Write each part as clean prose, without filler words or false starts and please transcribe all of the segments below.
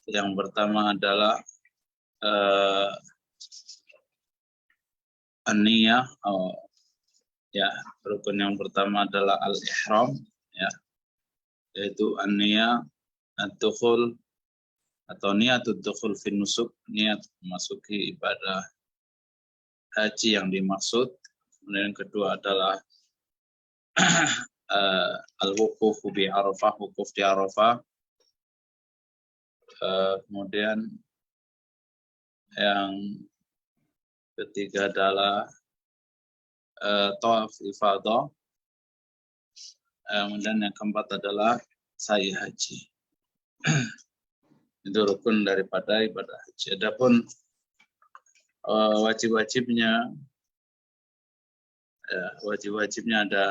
Yang pertama adalah an-niyah. Ya, rukun yang pertama adalah al-ihram, ya, yaitu an-niyah ad-dukhul atau niatud dukhul fin nusuk, niat memasuki ibadah haji yang dimaksud. Kemudian yang kedua adalah al-wuquf bi Arafah, wukuf di Arafah. Kemudian yang ketiga adalah tawaf ifadah. Kemudian yang keempat adalah sa'i haji. Itu rukun daripada ibadah haji. Adapun wajib-wajibnya, wajib-wajibnya ada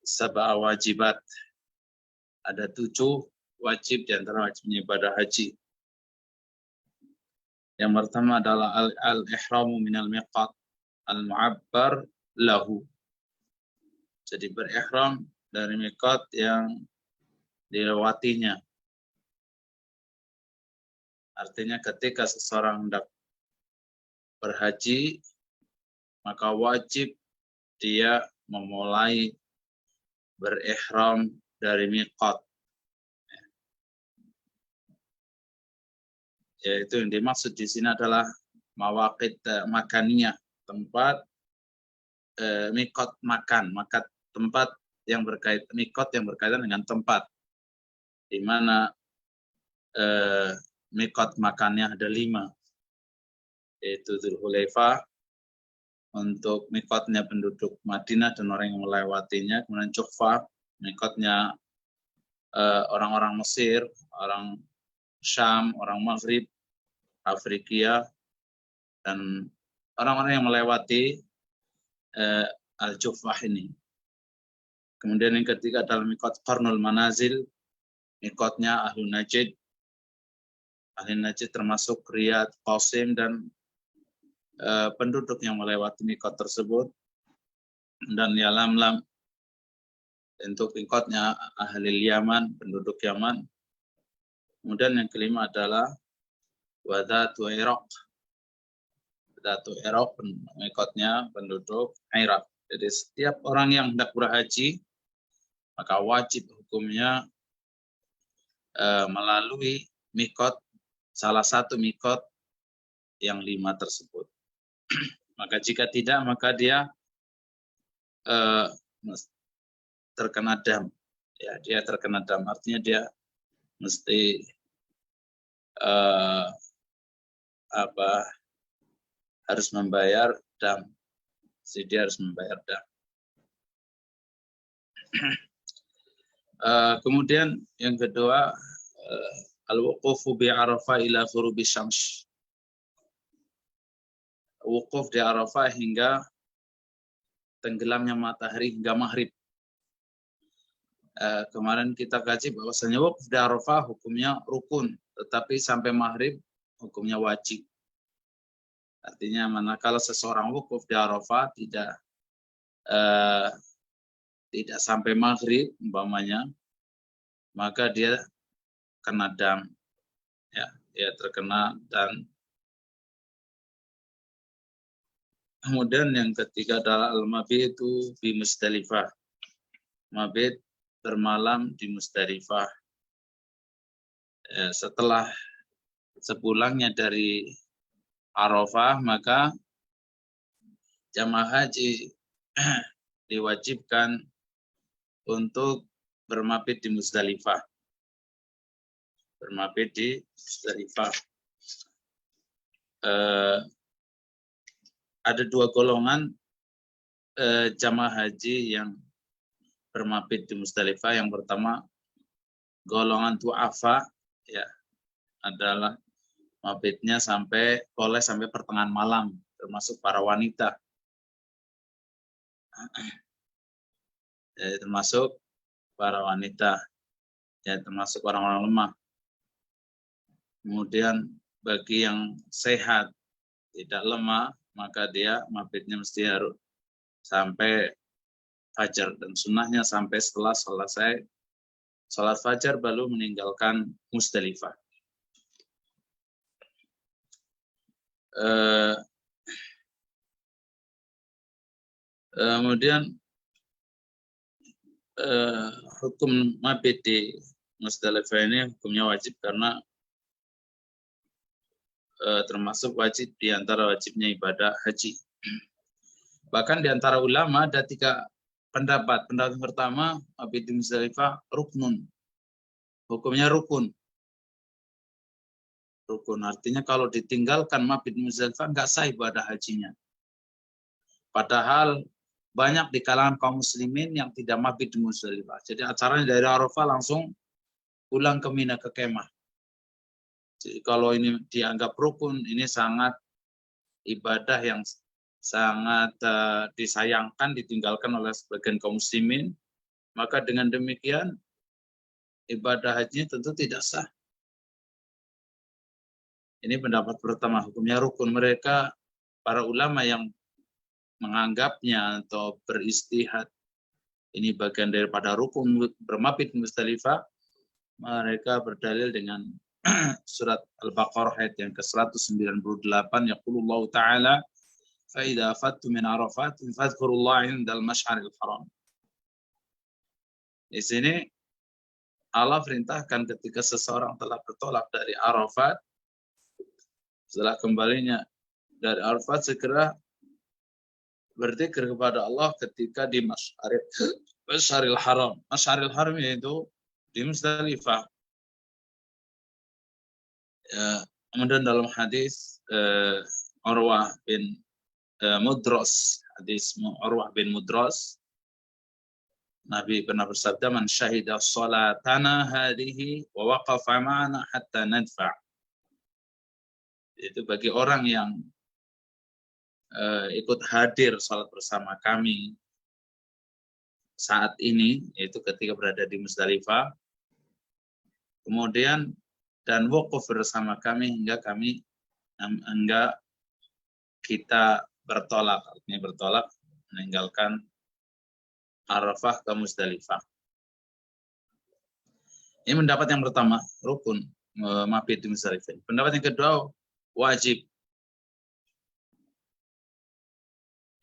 sab'a wajibat. Ada 7 wajib di antara wajibnya ibadah haji. Yang pertama adalah al-ihramu minal miqat al-mu'abbar lahu. Jadi berihram dari miqat yang dilewatinya. Artinya ketika seseorang hendak berhaji, maka wajib dia memulai berihram dari miqat. Yaitu yang dimaksud di sini adalah mawaqit makaniyah, tempat miqat makan, maka tempat yang berkaitan miqat yang berkaitan dengan tempat, di mana miqat makannya ada 5, yaitu Dzulhulaifah untuk miqatnya penduduk Madinah dan orang yang melewatinya, kemudian Juhfah miqatnya orang-orang Mesir, orang Syam, orang Maghrib, Afrika, dan orang-orang yang melewati Al-Juhfah ini. Kemudian yang ketiga adalah miqat Qarnul Manazil, miqatnya Ahlu Najd. Ahli Najd termasuk Riyadh, Qasim, dan penduduk yang melewati miqat tersebut. Dan Yalamlam untuk miqatnya Ahli Yaman, penduduk Yaman. Kemudian yang kelima adalah Wadhatu Iraq. Wadhatu Iraq, miqatnya penduduk Iraq. Jadi setiap orang yang hendak berhaji, maka wajib hukumnya melalui miqat, salah satu miqat yang 5 tersebut. Maka jika tidak, maka dia terkena dam. Ya, dia terkena dam. Artinya dia mesti harus membayar dam. Jadi dia harus membayar dam. Kemudian yang kedua, al-wuqufu bi Arafah ila ghurubi syams. Wukuf di Arafah hingga tenggelamnya matahari, hingga maghrib. Kemarin kita kaji bahwasanya wukuf di Arafah hukumnya rukun, tetapi sampai maghrib hukumnya wajib. Artinya manakala seseorang wukuf di Arafah tidak sampai maghrib umpamanya, maka dia kena dam, ya, dia terkena. Dan kemudian yang ketiga adalah al-mabitu bi Muzdalifah. Mabit, bermalam di Muzdalifah. Setelah sepulangnya dari Arafah, maka jamaah haji diwajibkan untuk bermabit di Muzdalifah. Bermabit di Muzdalifah. Ada 2 golongan jamaah haji yang bermabit di Muzdalifah. Yang pertama, golongan du'afa, ya, adalah mabitnya boleh sampai pertengahan malam, termasuk para wanita. Ya, termasuk para wanita, ya, termasuk orang-orang lemah. Kemudian bagi yang sehat, tidak lemah, maka dia mabitnya mesti harus sampai fajar, dan sunnahnya sampai setelah selesai salat fajar baru meninggalkan Musdalifah. Kemudian hukum mabit di Musdalifah ini hukumnya wajib karena termasuk wajib di antara wajibnya ibadah haji. Bahkan di antara ulama ada 3 pendapat. Pendapat pertama, mabit di Musdalifah ruknun. Hukumnya rukun. Rukun artinya kalau ditinggalkan mabit di Musdalifah nggak sah ibadah hajinya. Padahal banyak di kalangan kaum muslimin yang tidak mabit di Musdalifah. Jadi acaranya dari Arafah langsung pulang ke Mina, ke kemah. Jadi kalau ini dianggap rukun, ini sangat ibadah yang sangat disayangkan, ditinggalkan oleh sebagian kaum muslimin. Maka dengan demikian ibadah hajinya tentu tidak sah. Ini pendapat pertama, hukumnya rukun. Mereka, para ulama yang menganggapnya atau beristihad ini bagian daripada rukun bermabit Musdalifah, mereka berdalil dengan surat Al-Baqarah ayat yang ke-198, yaqulullahu ta'ala fa idza afattum min arafatin fadhkurullaha 'indal masy'aril haram. Di sini Allah perintahkan ketika seseorang telah bertolak dari Arafat, setelah kembalinya dari Arafat segera berzikir kepada Allah ketika di Masy'aril Haram. Masy'aril Haram yaitu di Musdalifah. Ya, kemudian dalam hadis Urwah bin Mudros, hadis Urwah bin Mudros, Nabi pernah bersabda, "Man syahida salatana hadhihi wa waqafa ma'ana hatta nadfa." Itu bagi orang yang ikut hadir salat bersama kami saat ini, yaitu ketika berada di Musdalifah, kemudian dan wukuf bersama kami hingga kita bertolak, artinya bertolak meninggalkan Arafah ke Musdalifah. Ini pendapat yang pertama, rukun mabit di Musdalifah. Pendapat yang kedua, wajib.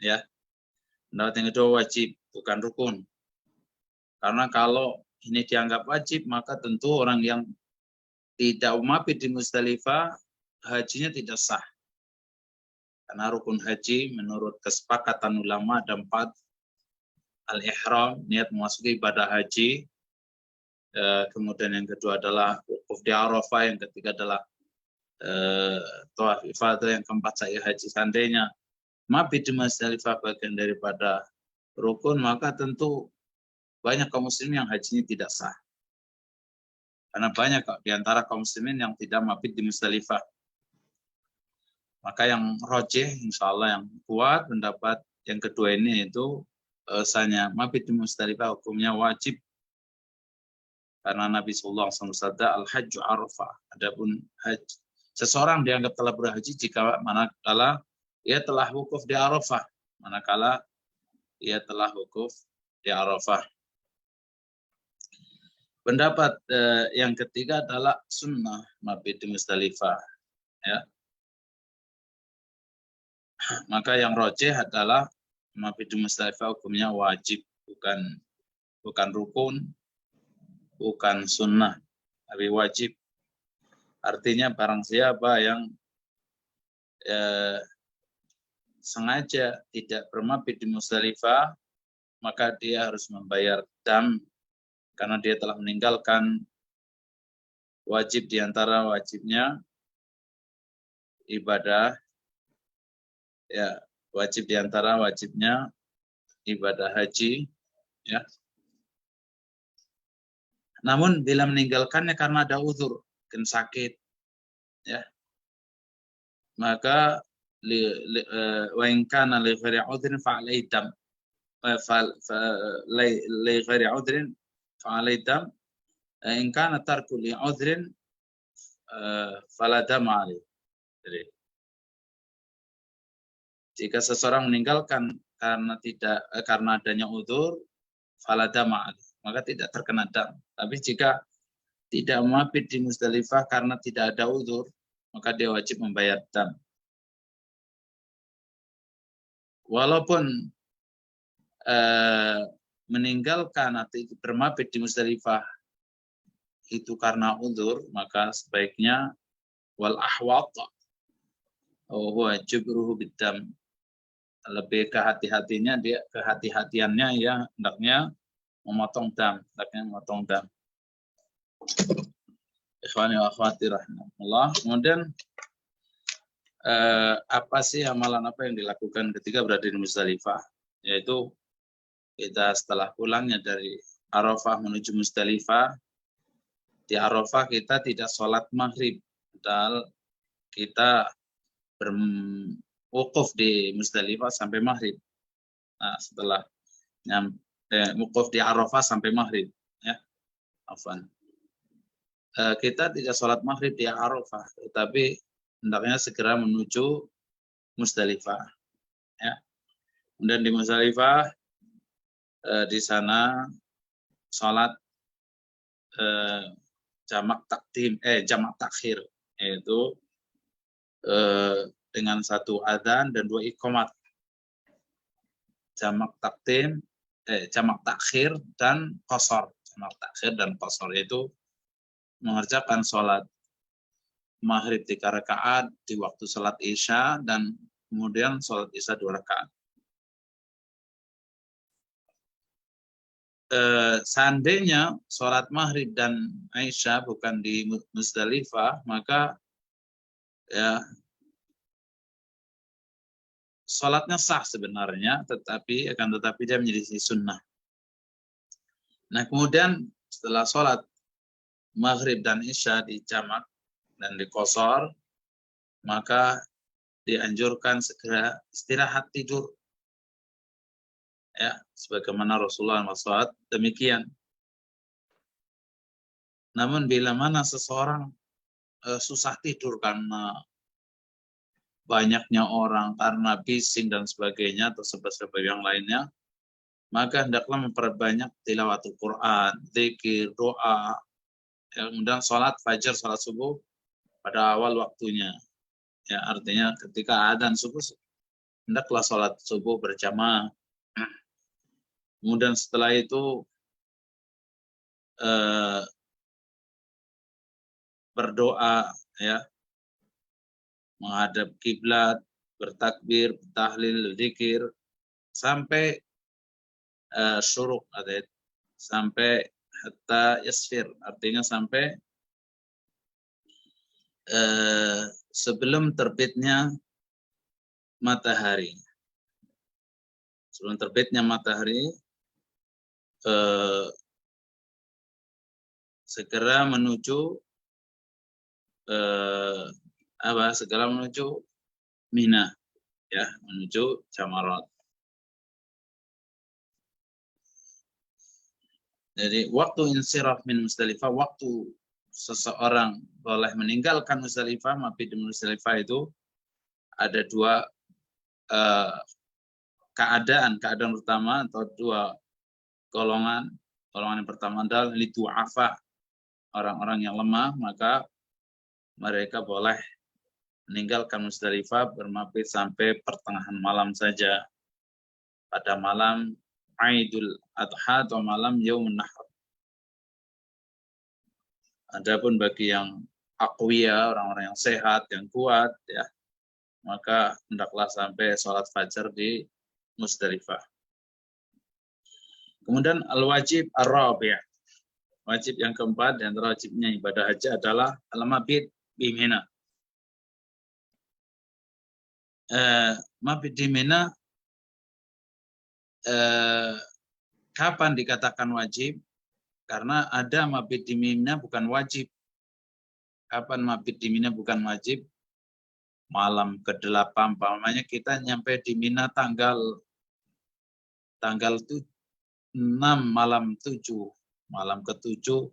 Ya, pendapat yang kedua wajib, bukan rukun. Karena kalau ini dianggap wajib, maka tentu orang yang tidak mabit di Musdalifah, hajinya tidak sah. Karena rukun haji menurut kesepakatan ulama ada 4. Al-ihram, niat memasuki ibadah haji. Kemudian yang kedua adalah wukuf di Arafah, yang ketiga adalah tawaf ifadah, yang keempat sa'i haji. Seandainya mabit di Musdalifah bagian daripada rukun, maka tentu banyak kaum muslimin yang hajinya tidak sah. Karena banyak di antara kaum muslimin yang tidak mabit di Musdalifah. Maka yang rojih, insya Allah yang kuat, pendapat yang kedua ini itu bahwasanya mabit di Musdalifah hukumnya wajib. Karena Nabi sallallahu alaihi wasallam bersabda, al-hajju Arafah. Adapun haji, seseorang dianggap telah berhaji jika manakala ia telah wukuf di Arafah. Manakala ia telah wukuf di Arafah. Pendapat yang ketiga adalah sunnah mabit di Musdalifah. Ya. Maka yang rojih adalah mabit di Musdalifah hukumnya wajib, bukan rukun, bukan sunnah, tapi wajib. Artinya barang siapa yang sengaja tidak bermabit di Musdalifah, maka dia harus membayar dam karena dia telah meninggalkan wajib di antara wajibnya ibadah, ya, wajib di antara wajibnya ibadah haji, ya. Namun bila meninggalkannya karena ada uzur, mungkin sakit, ya, maka wa in kana li ghairi udhrin fa alaihi dam, li ghairi udhrin fa alaihi dam, in kana tarku li udhrin fala dam alaihi. Jadi jika seseorang meninggalkan karena adanya uzur, fala dam alaihi, maka tidak terkena dam. Tapi jika tidak mabit di Musdalifah karena tidak ada uzur, maka dia wajib membayar dam. Walaupun meninggalkan atau bermabit di Musdalifah itu karena uzur, maka sebaiknya wal ahwat huwa jubruhu bidam, lebih kehati-hatiannya ya hendaknya memotong dam, Ikhwani wa akhwati rahimahullah. Kemudian apa sih amalan apa yang dilakukan ketika berada di Musdalifah? Yaitu kita setelah pulangnya dari Arafah menuju Musdalifah, di Arafah kita tidak sholat maghrib, padahal kita berwukuf di Musdalifah sampai maghrib. Nah, setelah wukuf di Arafah sampai maghrib, ya, afwan. Kita tidak sholat maghrib di Arafah, tetapi hendaknya segera menuju Musdalifah. Ya. Kemudian di Musdalifah, di sana sholat jamak takhir, yaitu dengan satu adzan dan 2 iqamat. Jamak takhir dan qashar. Jamak takhir dan qashar itu mengerjakan sholat maghrib 3 rakaat di waktu sholat isya dan kemudian sholat isya 2 rakaat. Seandainya sholat maghrib dan isya bukan di Musdalifah, maka ya sholatnya sah sebenarnya, tetapi dia menjadi sunnah. Nah, kemudian setelah sholat maghrib dan isya di jamak dan di qashar, maka dianjurkan segera istirahat tidur. Ya, sebagaimana Rasulullah SAW demikian. Namun bila mana seseorang susah tidur karena banyaknya orang, karena bising dan sebagainya, atau sebab-sebab yang lainnya, maka hendaklah memperbanyak tilawatul Quran, zikir, doa, kemudian sholat fajar, sholat subuh pada awal waktunya. Ya, artinya ketika adzan subuh, hendaklah sholat subuh berjamaah. Kemudian setelah itu berdoa, ya, menghadap kiblat, bertakbir, bertahlil, zikir, sampai syuruk, sampai hatta yasfir, artinya sampai sebelum terbitnya matahari. Sebelum terbitnya matahari, segera menuju Mina, ya, menuju Jamarat. Jadi waktu insiraf min Musdalifah, waktu seseorang boleh meninggalkan Musdalifah, mabit di Musdalifah itu ada 2 keadaan pertama atau 2 golongan. Golongan yang pertama adalah lidu'afa, orang-orang yang lemah, maka mereka boleh meninggalkan Musdalifah bermabit sampai pertengahan malam saja, pada malam Aidul Adha atau malam Yaumun Nahr. Adapun bagi yang aqwiya, orang-orang yang sehat, yang kuat, ya, maka hendaklah sampai sholat fajar di Musdalifah. Kemudian al-wajib ar-rabi'. Wajib yang keempat dan wajibnya ibadah haji adalah al-mabit bi Mina. Mabit di Mina kapan dikatakan wajib? Karena ada mabit di Mina bukan wajib. Kapan mabit di Mina bukan wajib? Malam ke-8, umpamanya kita nyampe di Mina tanggal 6, malam 7, malam ke-7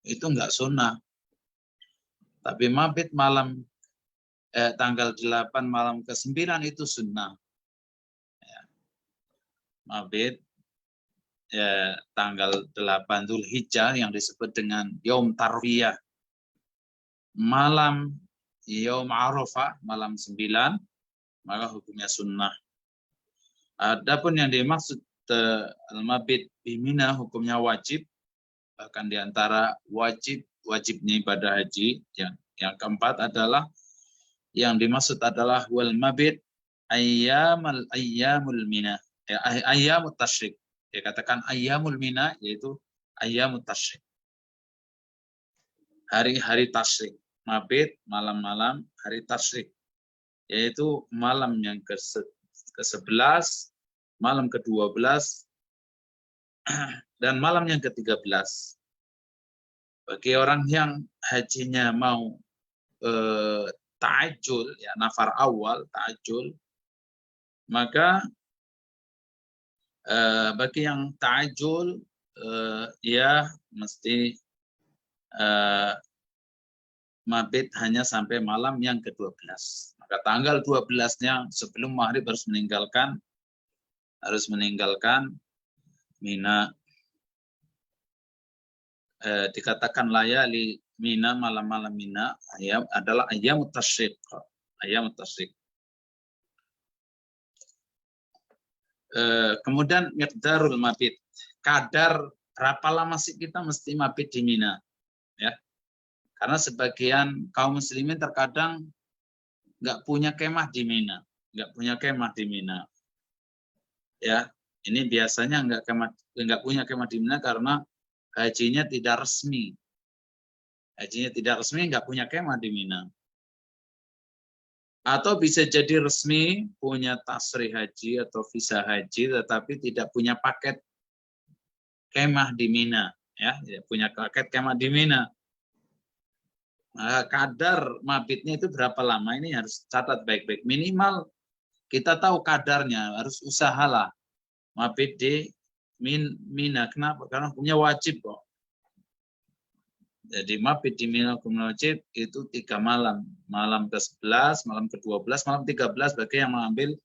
itu enggak sunnah. Tapi mabit tanggal 8 malam ke-9 itu sunnah. Ya. Mabit tanggal 8 Dzulhijjah yang disebut dengan Yaum Tarwiyah, malam Yaum Arafah, malam 9, maka hukumnya sunnah. Adapun yang dimaksud al-mabit bimina hukumnya wajib, bahkan diantara wajibnya ibadah haji. Yang keempat adalah yang dimaksud adalah wal mabit ayyamul mina, ayyamut tasyrik. Dia katakan ayyamul mina yaitu ayyamut tasyrik, hari-hari tasyrik. Mabit malam-malam hari tasyrik, yaitu malam yang ke-11, malam ke-12, dan malam yang ke-13. Bagi orang yang hajinya mau ta'ajjul, ya nafar awal ta'ajjul, maka bagi yang ta'ajjul ya mesti mabit hanya sampai malam yang ke-12. Maka tanggal 12-nya sebelum maghrib harus meninggalkan Mina. Dikatakan layali Mina, malam-malam Mina adalah ayyamut tasyrik. Ayyamut tasyrik. Kemudian miqdarul mabit, kadar berapa lama sih kita mesti mabit di Mina, ya. Karena sebagian kaum muslimin terkadang nggak punya kemah di Mina, ya. Ini biasanya nggak punya kemah di Mina karena hajinya tidak resmi. Nggak punya kemah di Mina. Atau bisa jadi resmi, punya tasrih haji atau visa haji, tetapi tidak punya paket kemah di Mina, ya, tidak punya paket kemah di Mina. Nah, kadar mabitnya itu berapa lama, ini harus catat baik-baik. Minimal kita tahu kadarnya, harus usahalah mabit di Mina. Kenapa? Karena hukumnya wajib kok. Jadi mabit di Mina hukumnya wajib itu 3 malam. Malam ke-11, malam ke-12, malam 13 bagi yang mengambil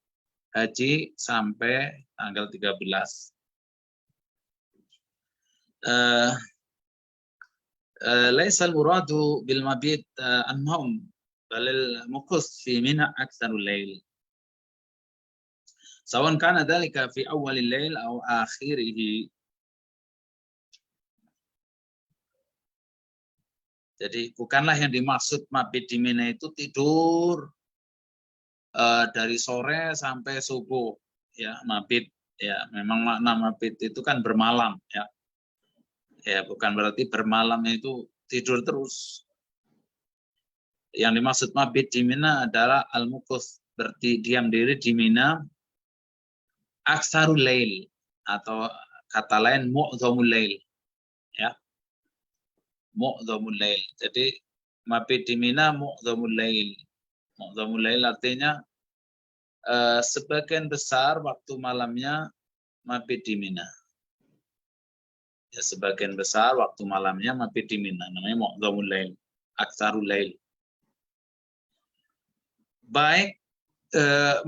haji sampai tanggal 13. ليس المراد بالمبيت النوم بل المكث في منى أكثر الليل سواء كان ذلك في أول الليل أو آخره. Jadi bukanlah yang dimaksud mabit di Mina itu tidur dari sore sampai subuh, ya. Mabit, ya, memang makna mabit itu kan bermalam, ya. Ya, bukan berarti bermalam itu tidur terus. Yang dimaksud mabit di Mina adalah al-mukuth, berarti diam diri di Mina, aksarul lail, atau kata lain mu'dhamul lail, ya. Mu'dhamul lail. Jadi mabit di Mina mu'dhamul lail. Mu'dhamul lail artinya sebagian besar waktu malamnya mabit di Mina. Ya, sebagian besar waktu malamnya mabit di Mina, namanya mu'dhamul lail, aksarul lail. Baik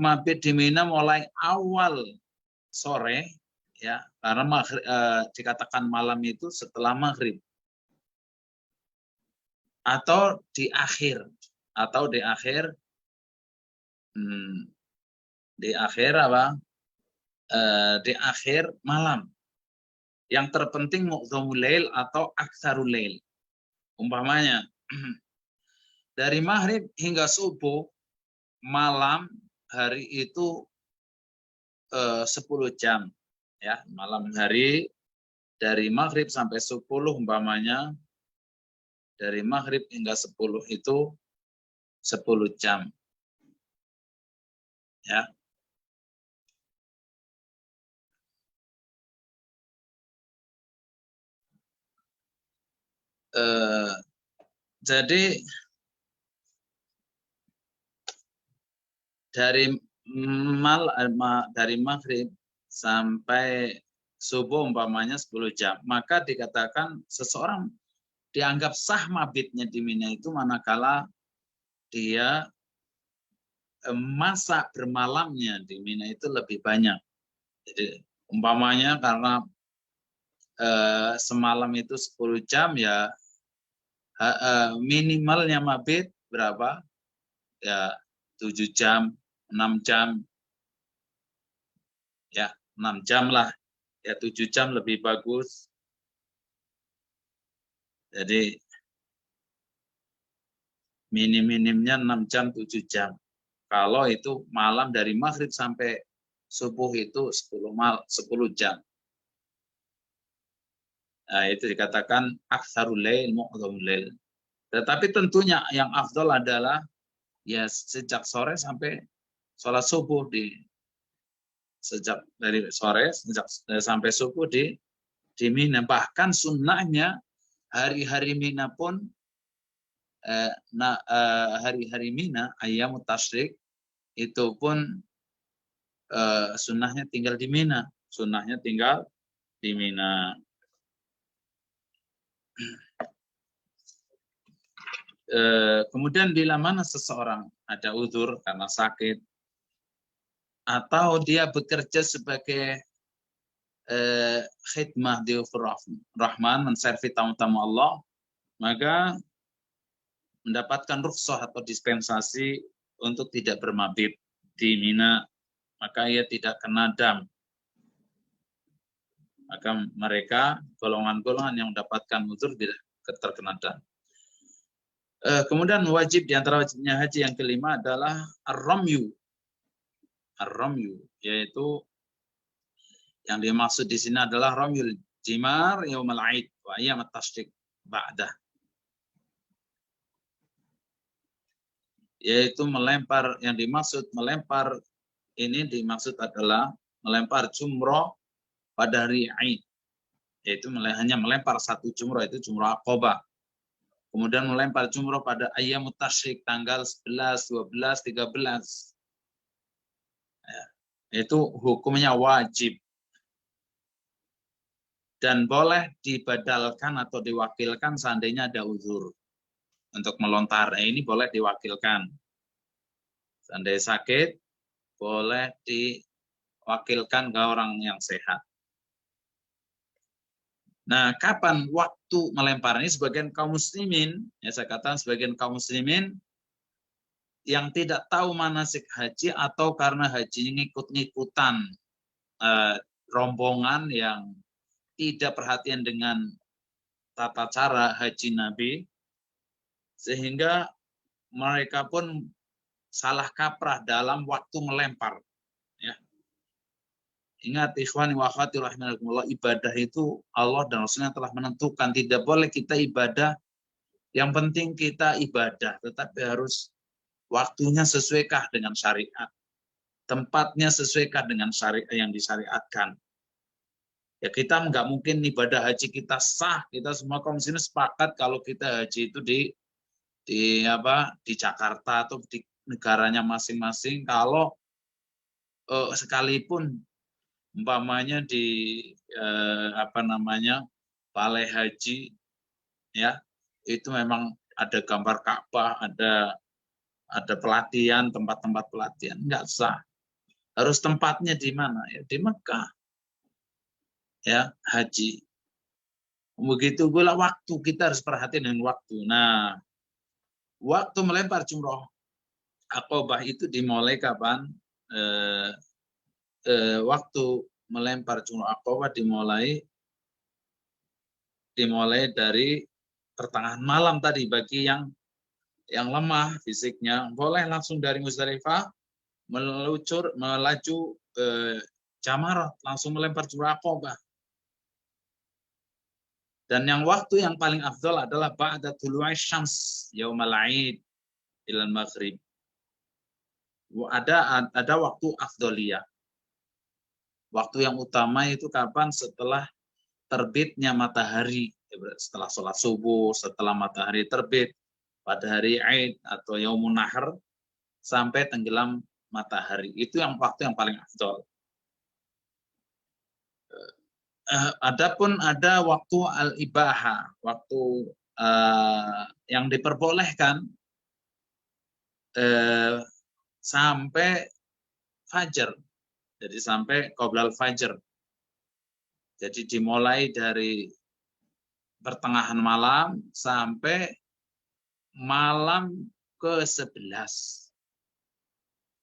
mabit di Mina mulai awal sore, ya, karena dikatakan malam itu setelah maghrib, atau di akhir di akhir malam. Yang terpenting mu'dhamul lail atau aktsarul lail. Umpamanya dari maghrib hingga subuh malam hari itu 10 jam, ya. Malam hari dari maghrib sampai 10 umpamanya, dari maghrib hingga 10 itu 10 jam, ya. Jadi dari maghrib sampai subuh umpamanya 10 jam, maka dikatakan seseorang dianggap sah mabitnya di Mina itu manakala dia masa bermalamnya di Mina itu lebih banyak. Jadi umpamanya karena semalam itu 10 jam ya, minimalnya mabit berapa? Ya 7 jam, 6 jam. Ya, 6 jam lah. Ya 7 jam lebih bagus. Jadi minim-minimnya 6 jam, 7 jam. Kalau itu malam dari maghrib sampai subuh itu 10 jam. Nah, itu dikatakan aktsarul lail mu'dhamul lail. Tetapi tentunya yang afdol adalah ya sejak sore sampai sholat subuh, sejak dari sore sampai subuh di Mina. Bahkan sunnahnya hari-hari Mina pun hari-hari Mina ayam tasyrik itu pun sunnahnya tinggal di Mina. Sunnahnya tinggal di Mina. Kemudian bila mana seseorang ada uzur karena sakit atau dia bekerja sebagai khidmah di Rahman, menservi tamu-tamu Allah, maka mendapatkan rukhsah atau dispensasi untuk tidak bermabit di Mina, maka ia tidak kena dam. Maka mereka golongan-golongan yang mendapatkan uzur tidak terkena dam. Kemudian wajib di antara wajibnya haji yang kelima adalah ar-ramyu. Ar-ramyu yaitu yang dimaksud di sini adalah ramyul jimar yaumul aid wa ayyam at-tasyrik ba'dah. Yaitu melempar, yang dimaksud melempar ini dimaksud adalah melempar jumroh pada hari Aid. Yaitu hanya melempar satu jumroh, itu jumroh Aqabah. Kemudian melempar jumroh pada ayyamut tasyrik tanggal 11, 12, 13. Ya, itu hukumnya wajib. Dan boleh dibadalkan atau diwakilkan seandainya ada uzur untuk melontar. Nah, ini boleh diwakilkan. Seandainya sakit, boleh diwakilkan ke orang yang sehat. Nah, kapan waktu melempar ini? Sebagian kaum muslimin, ya saya katakan sebagian kaum muslimin yang tidak tahu manasik haji atau karena haji ngikut-ngikutan rombongan yang tidak perhatian dengan tata cara haji Nabi, sehingga mereka pun salah kaprah dalam waktu melempar. Ya. Ingat ikhwani wa akhwati rahimakumullah, ibadah itu Allah dan Rasulnya telah menentukan. Tidak boleh kita ibadah, yang penting kita ibadah, tetapi harus waktunya sesuaikah dengan syariat. Tempatnya sesuaikah dengan syariat yang disyariatkan. Ya kita nggak mungkin ibadah haji kita sah. Kita semua kaum muslimin sepakat kalau kita haji itu di Jakarta atau di negaranya masing-masing. Kalau sekalipun umpamanya di balai haji, ya itu memang ada gambar Ka'bah, ada pelatihan, tempat-tempat pelatihan, nggak sah. Harus tempatnya di mana? Ya di Mekah. Ya haji. Begitu pula waktu, kita harus perhatian dengan waktu. Nah, waktu melempar jumroh Aqabah itu dimulai kapan? Waktu melempar jumroh Aqabah dimulai dari pertengahan malam tadi. Bagi yang lemah fisiknya, boleh langsung dari Muzdalifah melaju ke Jamarat, langsung melempar jumroh Aqabah. Dan yang waktu yang paling afdal adalah ba'da tulu'i syams yaumal 'aid ilal maghrib. Ada waktu afdaliyah. Waktu yang utama itu kapan? Setelah terbitnya matahari, setelah sholat subuh, setelah matahari terbit pada hari Aid atau Yaumun Nahr sampai tenggelam matahari. Itu yang waktu yang paling afdal. Adapun ada waktu al-ibaha, waktu yang diperbolehkan sampai fajar, jadi sampai qoblal fajar. Jadi dimulai dari pertengahan malam sampai malam ke-11.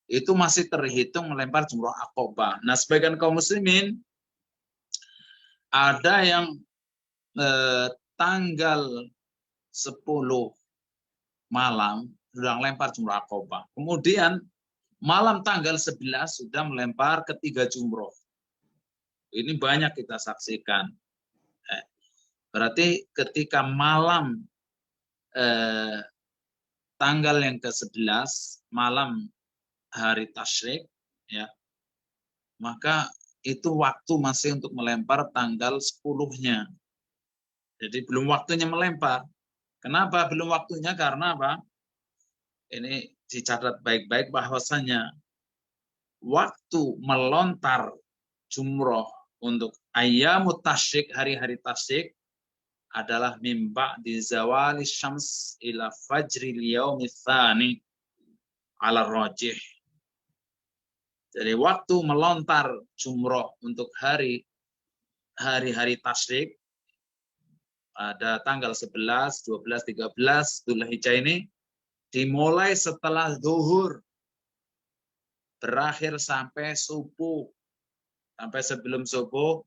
Itu masih terhitung melempar jumroh Aqobah. Nah, sebagian kaum muslimin ada yang tanggal 10 malam sudah melempar jumroh Aqobah. Kemudian malam tanggal 11 sudah melempar ketiga jumroh. Ini banyak kita saksikan. Berarti ketika malam tanggal yang ke-11, malam hari tasyrik, ya, maka itu waktu masih untuk melempar tanggal 10-nya. Jadi belum waktunya melempar. Kenapa belum waktunya? Karena apa? Ini dicatat baik-baik bahwasanya waktu melontar jumroh untuk ayyamut tasyrik, hari-hari tasyrik, adalah mimba di zawali syams ila fajril yaumil tsani ala rajih. Jadi waktu melontar jumroh untuk hari-hari tasyrik ada tanggal 11, 12, 13 Dzulhijjah ini dimulai setelah zuhur berakhir sampai subuh, sampai sebelum subuh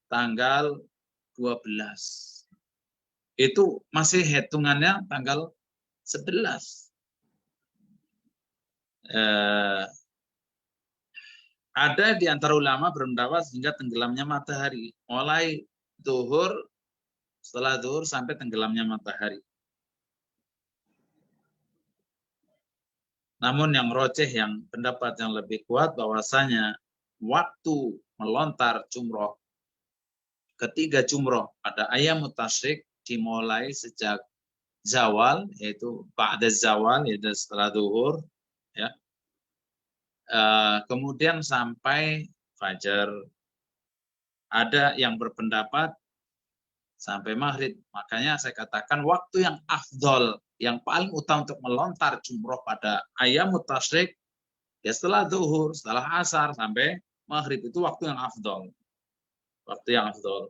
tanggal 12. Itu masih hitungannya tanggal 11. Ada di antara ulama berpendapat hingga tenggelamnya matahari, mulai zuhur, setelah zuhur sampai tenggelamnya matahari. Namun yang rojih, yang pendapat yang lebih kuat bahwasanya waktu melontar jumroh, ketiga jumroh pada ayyamut tasyrik dimulai sejak zawal, yaitu ba'da zawal, yaitu setelah zuhur, ya. Kemudian sampai fajar. Ada yang berpendapat sampai maghrib. Makanya saya katakan waktu yang afdol, yang paling utama untuk melontar jumroh pada ayyamut tasyrik, ya setelah zuhur, setelah asar sampai maghrib, itu waktu yang afdol. Waktu yang afdol.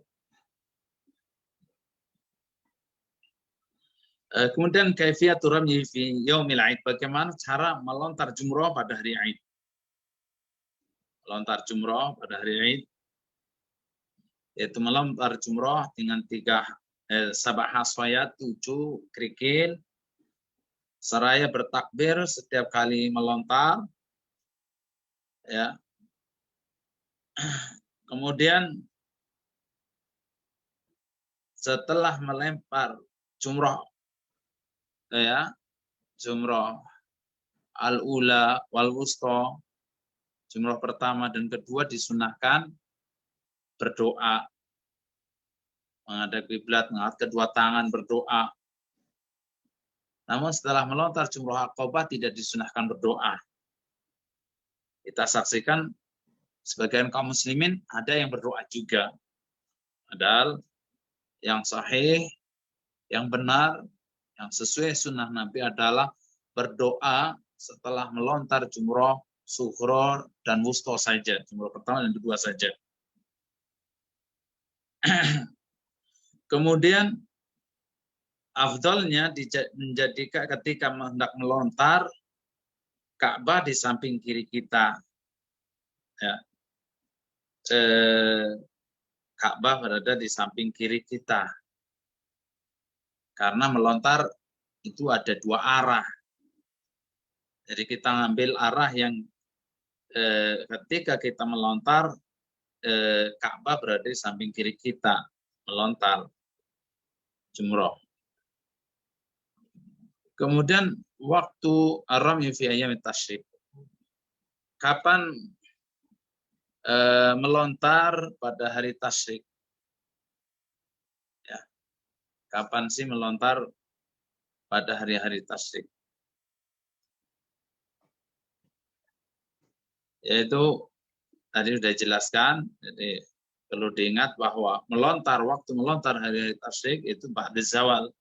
Kemudian kaifiyatur ramyi fi yaumil Aid, bagaimana cara melontar jumroh pada hari Aid? Melontar jumroh pada hari Aid yaitu melontar jumroh dengan 3 sabah haswayat, 7 kerikil, seraya bertakbir setiap kali melontar, ya. Kemudian setelah melempar jumroh, ya, jumroh al-ula wal wusta, jumroh pertama dan kedua disunahkan berdoa, menghadap kiblat, mengangkat kedua tangan berdoa. Namun setelah melontar jumroh Aqobah tidak disunahkan berdoa. Kita saksikan sebagian kaum muslimin ada yang berdoa juga. Padahal yang sahih, yang benar, yang sesuai sunnah Nabi adalah berdoa setelah melontar jumroh sughra dan wusta saja, jumroh pertama dan kedua saja. Kemudian afdalnya menjadikan ketika hendak melontar, Ka'bah di samping kiri kita, ya. Ka'bah berada di samping kiri kita, karena melontar itu ada 2 arah. Jadi kita ngambil arah yang ketika kita melontar, Ka'bah berada di samping kiri kita melontar jumroh. Kemudian waktu ar-ramyi fi ayyamit tasyrik. Kapan melontar pada hari tasyrik? Ya. Kapan sih melontar pada hari-hari tasyrik? Yaitu tadi sudah jelaskan, jadi perlu diingat bahwa waktu melontar hari-hari tasyrik itu ba'da zawal.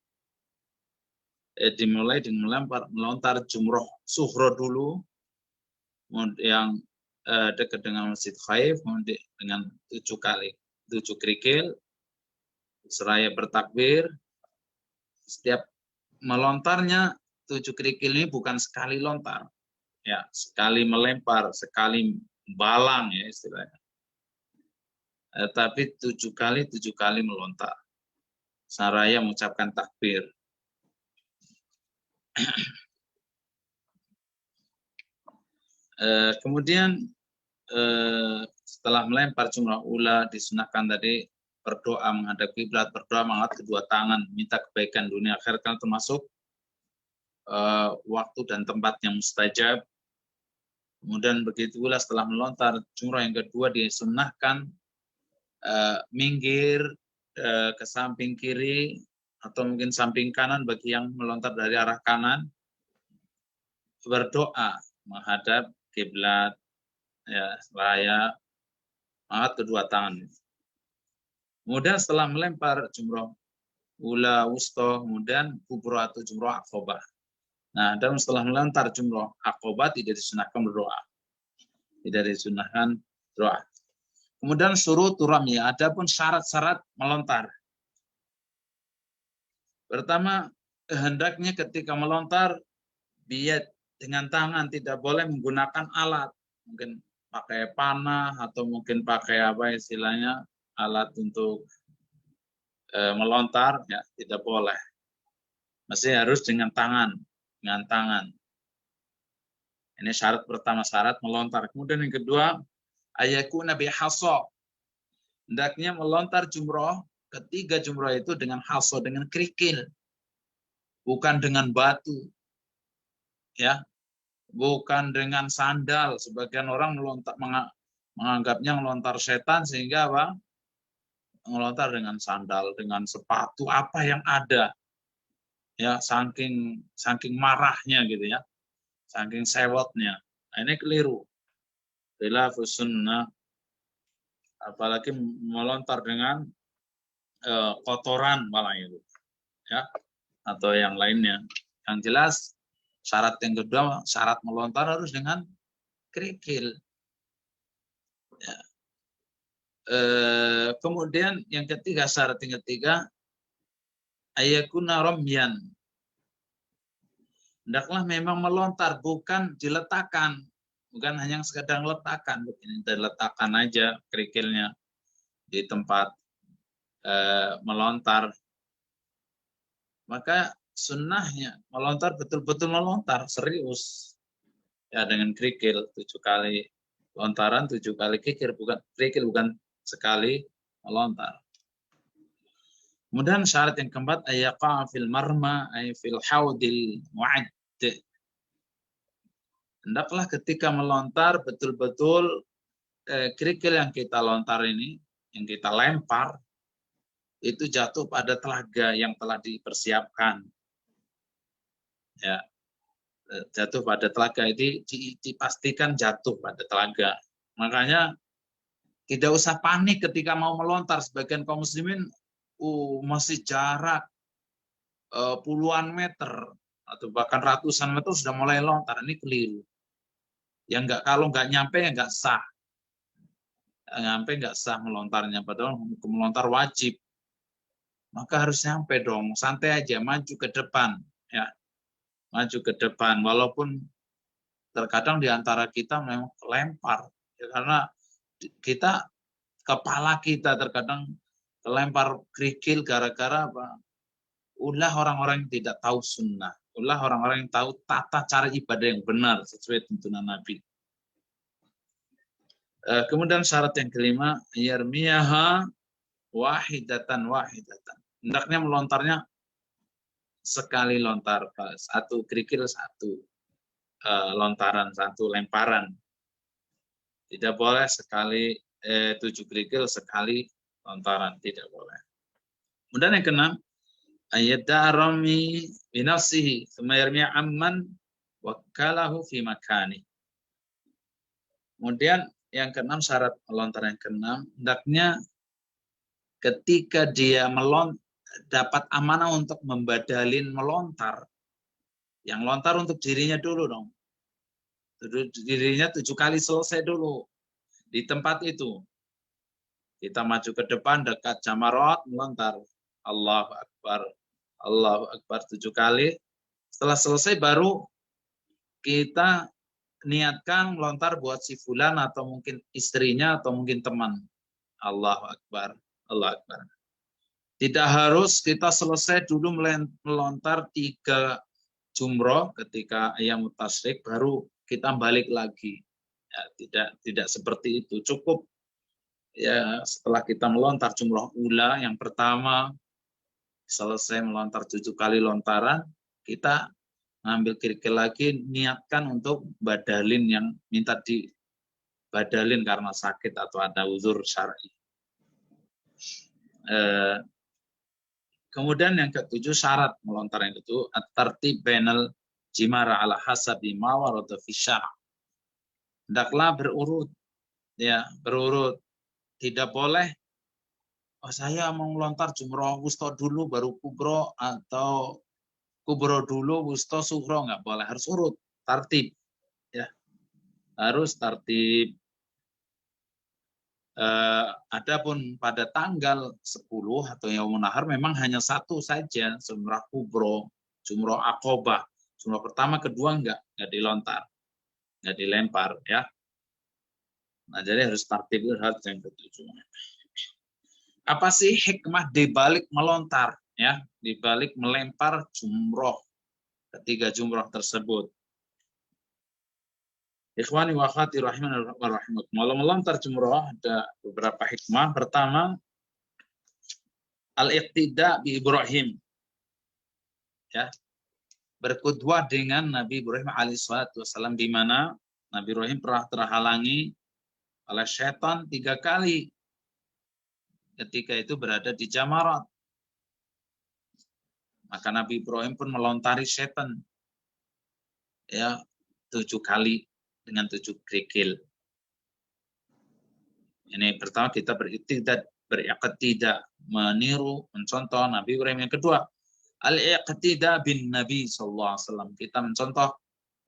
Dimulai dengan melontar jumroh sughra dulu, yang dekat dengan Masjid Khaif, dengan 7 kali. 7 kerikil, seraya bertakbir. Setiap melontarnya 7 kerikil ini bukan sekali lontar, ya, sekali melempar, sekali balang ya istilahnya. Tapi 7 kali melontar. Saraya mengucapkan takbir. Kemudian setelah melempar jumrah ula disunahkan tadi berdoa menghadap kiblat, berdoa mengangkat kedua tangan, minta kebaikan dunia akhirat, karena termasuk waktu dan tempat yang mustajab. Kemudian begitu pula setelah melontar jumrah yang kedua disunahkan minggir ke samping kiri atau mungkin samping kanan bagi yang melontar dari arah kanan, berdoa menghadap kiblat, ya, seraya angkat kedua tangan. Kemudian setelah melempar jumrah ula, wusta, kemudian kubra atau jumrah aqobah. Nah, dan setelah melontar jumrah aqobah tidak disunahkan berdoa. Tidak disunahkan doa. Kemudian suruh turamnya, adapun syarat-syarat melontar. Pertama, hendaknya ketika melontar biat dengan tangan, tidak boleh menggunakan alat. Mungkin pakai panah atau mungkin pakai apa istilahnya, alat untuk melontar, ya tidak boleh. Masih harus dengan tangan, Ini syarat pertama, syarat melontar. Kemudian yang kedua, ayakuna bihasa. Hendaknya melontar jumrah, ketiga jumrah itu dengan hasa, dengan kerikil, bukan dengan batu, ya, bukan dengan sandal. Sebagian orang menganggapnya melontar setan, sehingga apa? Melontar dengan sandal, dengan sepatu, apa yang ada, ya, saking marahnya gitu ya, saking sewotnya. Nah, ini keliru. Bila sunnah, apalagi melontar dengan kotoran malah itu, ya, atau yang lainnya. Yang jelas syarat yang kedua, syarat melontar harus dengan kerikil. Ya. Kemudian yang ketiga, syarat yang ketiga, ayakuna romyan. Hendaklah memang melontar, bukan diletakkan, bukan hanya sekedar letakkan, begini diletakkan aja kerikilnya di tempat melontar. Maka sunnahnya melontar betul-betul melontar serius, ya, dengan kerikil 7 kali lontaran, 7 kali kerikil, bukan sekali melontar. Kemudian syarat yang keempat, ayaqa fil marma ay fil haudil mu'add. Hendaklah ketika melontar betul-betul kerikil yang kita lontar ini, yang kita lempar, itu jatuh pada telaga yang telah dipersiapkan. Ya, jatuh pada telaga, itu dipastikan jatuh pada telaga. Makanya tidak usah panik ketika mau melontar. Sebagian kaum muslimin masih jarak puluhan meter atau bahkan ratusan meter sudah mulai lontar. Ini keliru. Kalau nggak nyampe ya nggak sah. Nyampe nggak sah melontarnya, padahal melontar wajib. Maka harus nyampe dong, santai aja, maju ke depan, ya, maju ke depan. Walaupun terkadang di antara kita memang kelempar, ya, karena kita, kepala kita terkadang kelempar kerikil gara-gara apa? Ulah orang-orang yang tidak tahu sunnah, ulah orang-orang yang tahu tata cara ibadah yang benar sesuai tuntunan Nabi. Kemudian syarat yang kelima, yarmiyaha wahidatan. Hendaknya melontarnya sekali lontar, satu kerikil, satu lontaran, satu lemparan. Tidak boleh sekali 7 kerikil sekali lontaran, tidak boleh. Kemudian yang keenam, ayyaddarami binafsihi tsumma yarmi amman wakalahu fi makani. Kemudian yang keenam, syarat melontar yang keenam, hendaknya ketika dia dapat amanah untuk membadalin melontar, yang lontar untuk dirinya dulu dong. Dirinya 7 kali selesai dulu di tempat itu. Kita maju ke depan dekat Jamarat, melontar. Allahu Akbar. Allahu Akbar 7 kali. Setelah selesai baru kita niatkan melontar buat si fulan atau mungkin istrinya atau mungkin teman. Allahu Akbar. Allahu Akbar. Tidak harus kita selesai dulu melontar 3 jumroh ketika ayam tasyrik baru kita balik lagi. Ya, tidak seperti itu. Cukup ya setelah kita melontar jumroh ula yang pertama, selesai melontar 7 kali lontaran, kita ngambil kerikil lagi, niatkan untuk badalin yang minta dibadalin karena sakit atau ada uzur syar'i. Kemudian yang ke-7 syarat melontar yang itu at-tartib bainal jimara ala hasabi ma warada fi syara'. Hendaklah berurut, ya berurut. Tidak boleh saya mau melontar jumroh wusta dulu baru kubro, atau kubro dulu wusta sughro, nggak boleh, harus urut, tartib, ya harus tartib. Adapun pada tanggal 10 atau Yaumun Nahar memang hanya 1 saja, jumrah kubro, jumrah aqobah. Jumrah pertama, kedua nggak dilontar, nggak dilempar, ya. Nah, jadi harus tartib, harus yang ke-7. Apa sih hikmah dibalik melontar, ya, dibalik melempar jumroh, ketiga jumroh tersebut? Ikhwani wa akhwati rahimani wa rahimakumullah, melontar jumroh ada beberapa hikmah. Pertama, al-iqtida bi Ibrahim, ya, berqudwah dengan Nabi Ibrahim alaihissalam, di mana Nabi Ibrahim pernah terhalangi oleh syaitan 3 kali ketika itu berada di Jamarat. Maka Nabi Ibrahim pun melontari syaitan, ya, 7 kali dengan 7 kerikil. Ini pertama, kita beriqtidah, meniru, mencontoh Nabi Ibrahim. Yang kedua, al-iqtidah bin Nabi SAW. Kita mencontoh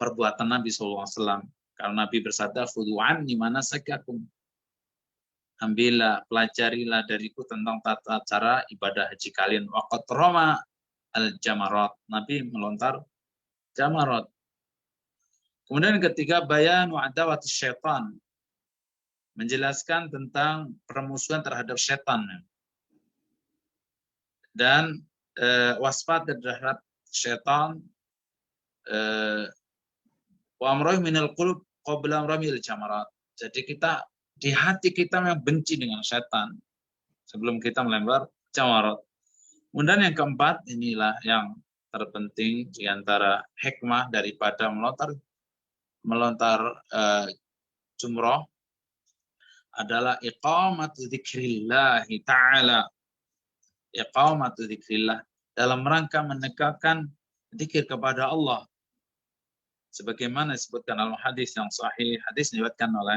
perbuatan Nabi SAW. Karena Nabi bersabda, khudhu anni manasikakum. Ambillah, pelajarilah dariku tentang tata cara ibadah haji kalian. Waqad rama al-jamarat. Nabi melontar jamarat. Kemudian yang ketiga, bayan wa adawati syaitan. Menjelaskan tentang permusuhan terhadap syaitan. Dan waspat terhadap syaitan. Wa amroh minal qulub qabla ramil jamarat. Jadi kita, di hati kita yang benci dengan syaitan sebelum kita melempar jamarat. Kemudian yang keempat, inilah yang terpenting di antara hikmah daripada melontar jumroh, adalah iqamatu dzikrillah ta'ala. Iqamatu dzikrillah, dalam rangka menegakkan zikir kepada Allah. Sebagaimana disebutkan dalam hadis yang sahih, hadis diriwayatkan oleh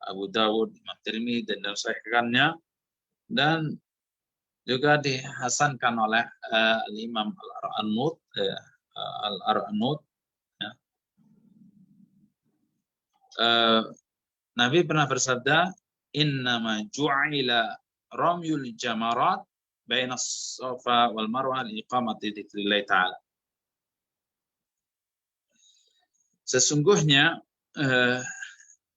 Abu Dawud, Imam Tirmidzi dan disahihkannya, dan juga dihasankan oleh Imam Al-Arnaud, ya. Nabi pernah bersabda, innama ju'ila ramyul jamarat baina as-safa wal marwah li iqamati dzikrillah ta'ala. Sesungguhnya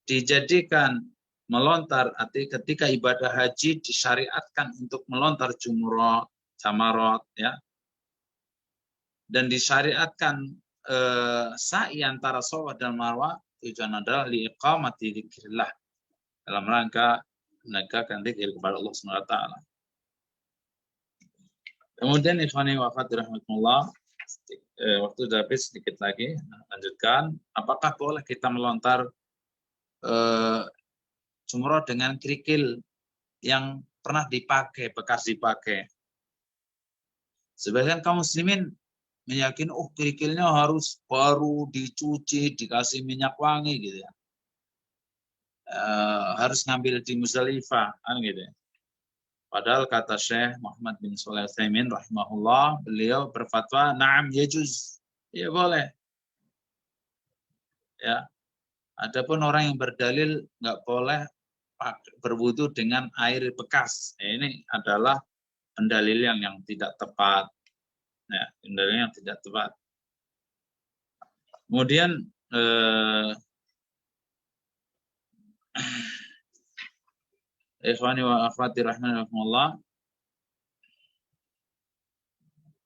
dijadikan melontar, ketika ibadah haji disyariatkan untuk melontar jumroh, jamarat, ya, dan disyariatkan sa'i antara Safa dan Marwah, tujuan adalah liiqamati dzikrillah, dalam rangka menegakkan zikir kepada Allah Subhanahu wa taala. Kemudian ikhwani wa akhwati rahimakumullah, waktu sudah habis, sedikit lagi lanjutkan. Apakah boleh kita melontar jumroh dengan kerikil yang pernah dipakai, bekas dipakai? Sebagian kaum muslimin meyakini, kerikilnya harus baru, dicuci, dikasih minyak wangi gitu ya. Harus ngambil di Muzdalifah, kan gitu ya. Padahal kata Syekh Muhammad bin Shalih Al-Utsaimin rahimahullah, beliau berfatwa, na'am yajuz, ya boleh. Ya. Adapun orang yang berdalil nggak boleh berwudu dengan air bekas. Ini adalah pendalilan yang tidak tepat. Ya, pendalilan yang tidak tepat. Kemudian ikhwani wa akhwati rahimakumullah,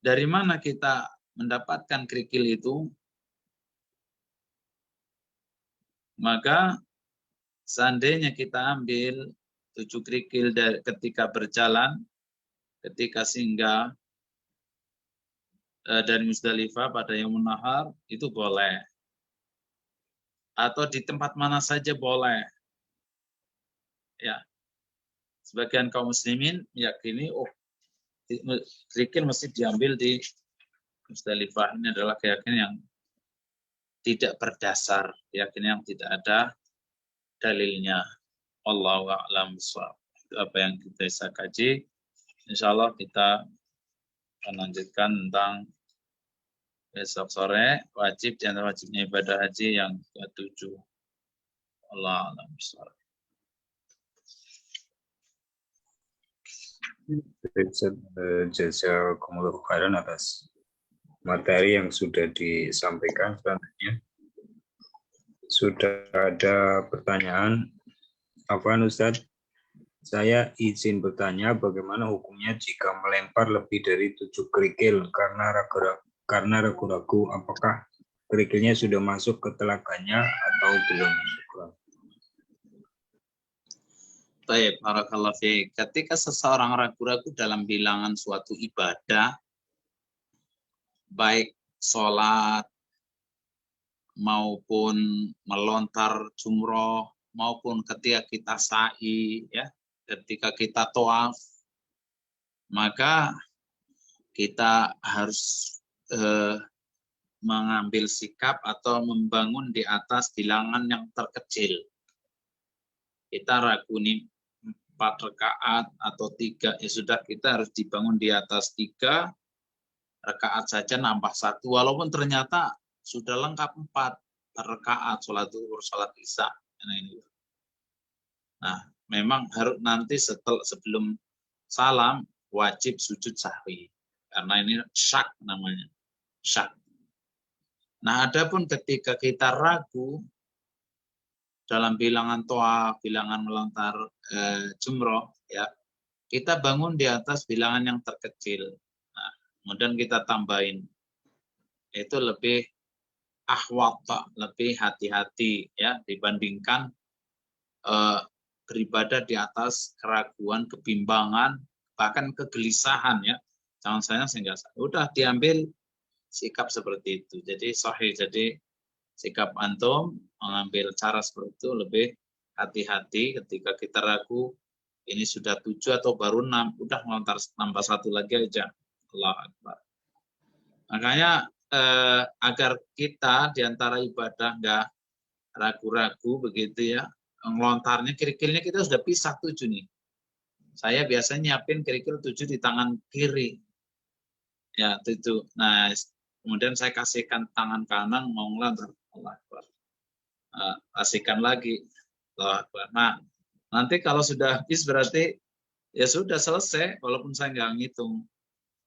dari mana kita mendapatkan kerikil itu? Maka seandainya kita ambil 7 kerikil ketika berjalan, ketika singgah dari Musdalifah pada Yaumun Nahar, itu boleh. Atau di tempat mana saja boleh. Ya. Sebagian kaum muslimin meyakini, kerikil mesti diambil di Musdalifah. Ini adalah keyakinan yang tidak berdasar, keyakinan yang tidak ada dalilnya. Wallahu a'lam bishawab. Itu apa yang kita bisa kaji. Insyaallah kita akan lanjutkan tentang besok sore wajib di antara wajibnya ibadah haji yang ke-7. Wallahu a'lam bishawab. Jazakumullah khairan atas materi yang sudah disampaikan. Selanjutnya sudah ada pertanyaan. Afwan Ustadz, saya izin bertanya bagaimana hukumnya jika melempar lebih dari 7 kerikil karena ragu-ragu apakah kerikilnya sudah masuk ke telaganya atau belum. Baik, barakallahu fiik. Ketika seseorang ragu-ragu dalam bilangan suatu ibadah, baik sholat maupun melontar jumroh, maupun ketika kita sa'i, ya, ketika kita tawaf, maka kita harus mengambil sikap atau membangun di atas bilangan yang terkecil. Kita ragu nih 4 rakaat atau 3, ya sudah, kita harus dibangun di atas 3 rakaat saja, nambah 1, walaupun ternyata sudah lengkap 4 rakaat sholat zuhur, sholat isya. Nah, memang harus nanti sebelum salam wajib sujud sahwi, karena ini syak namanya, syak. Nah, adapun ketika kita ragu dalam bilangan toa, bilangan melontar jumroh, ya, kita bangun di atas bilangan yang terkecil. Nah, kemudian kita tambahin, itu lebih ahwat, lebih hati-hati, ya, dibandingkan beribadah di atas keraguan, kebimbangan, bahkan kegelisahan, ya. Jangan saya sehingga udah diambil sikap seperti itu. Jadi sahih, jadi sikap antum mengambil cara seperti itu lebih hati-hati ketika kita ragu ini sudah 7 atau baru 6, udah melontar nambah 1 lagi aja. Allahu Akbar. Makanya agar kita diantara ibadah nggak ragu-ragu begitu, ya, melontarnya kerikilnya kita sudah pisah 7 nih. Saya biasanya nyiapin kerikil 7 di tangan kiri, ya, 7. Nah, kemudian saya kasihkan tangan kanan mau ngelantar. Allah Akbar. Kasihkan lagi. Allah Akbar. Nah, nanti kalau sudah habis berarti ya sudah selesai, walaupun saya nggak ngitung.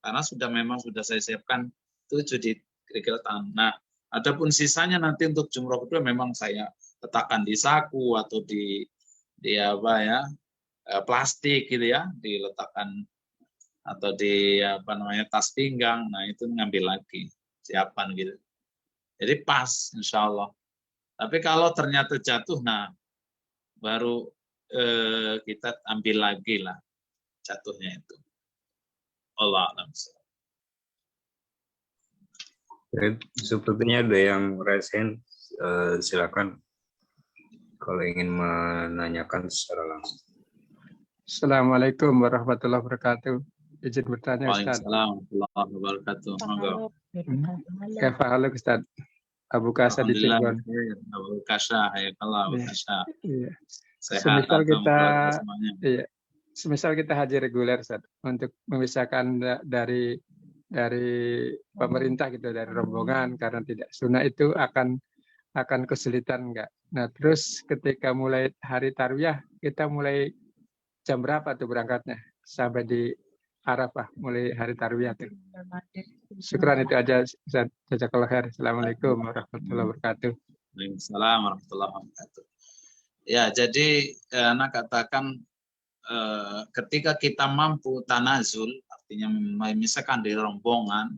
Karena memang sudah saya siapkan 7 di kerikil tangan. Nah, adapun sisanya nanti untuk jumroh kedua memang saya letakkan di saku atau di apa, ya, plastik gitu, ya, diletakkan atau di apa namanya tas pinggang. Nah, itu ngambil lagi, siapan gitu. Jadi pas, insya Allah. Tapi kalau ternyata jatuh, nah baru kita ambil lagi lah jatuhnya itu. Allah a'lam. Sepertinya ada yang resen, silakan kalau ingin menanyakan secara langsung. Assalamualaikum warahmatullahi wabarakatuh. Izin bertanya, Ustaz. Waalaikumsalam warahmatullahi wabarakatuh. Kaifa haluk, Ustaz? Abu Kasa di Cirebon. Abu Kasa, hayakallah Abu Kasa. Iya. Sehat Semisal kita haji reguler, Ustaz, untuk memisahkan dari pemerintah gitu, dari rombongan karena tidak sunnah, itu akan kesulitan enggak Nah, terus ketika mulai hari Tarwiyah, kita mulai jam berapa tuh berangkatnya? Sampai di Arafah, mulai hari Tarwiyah tuh. Syukran itu aja, Ustaz. Jazakallah khair. Assalamualaikum warahmatullahi wabarakatuh. Waalaikumsalam warahmatullahi wabarakatuh. Ya, jadi anak katakan ketika kita mampu tanazul, artinya memisahkan dari rombongan,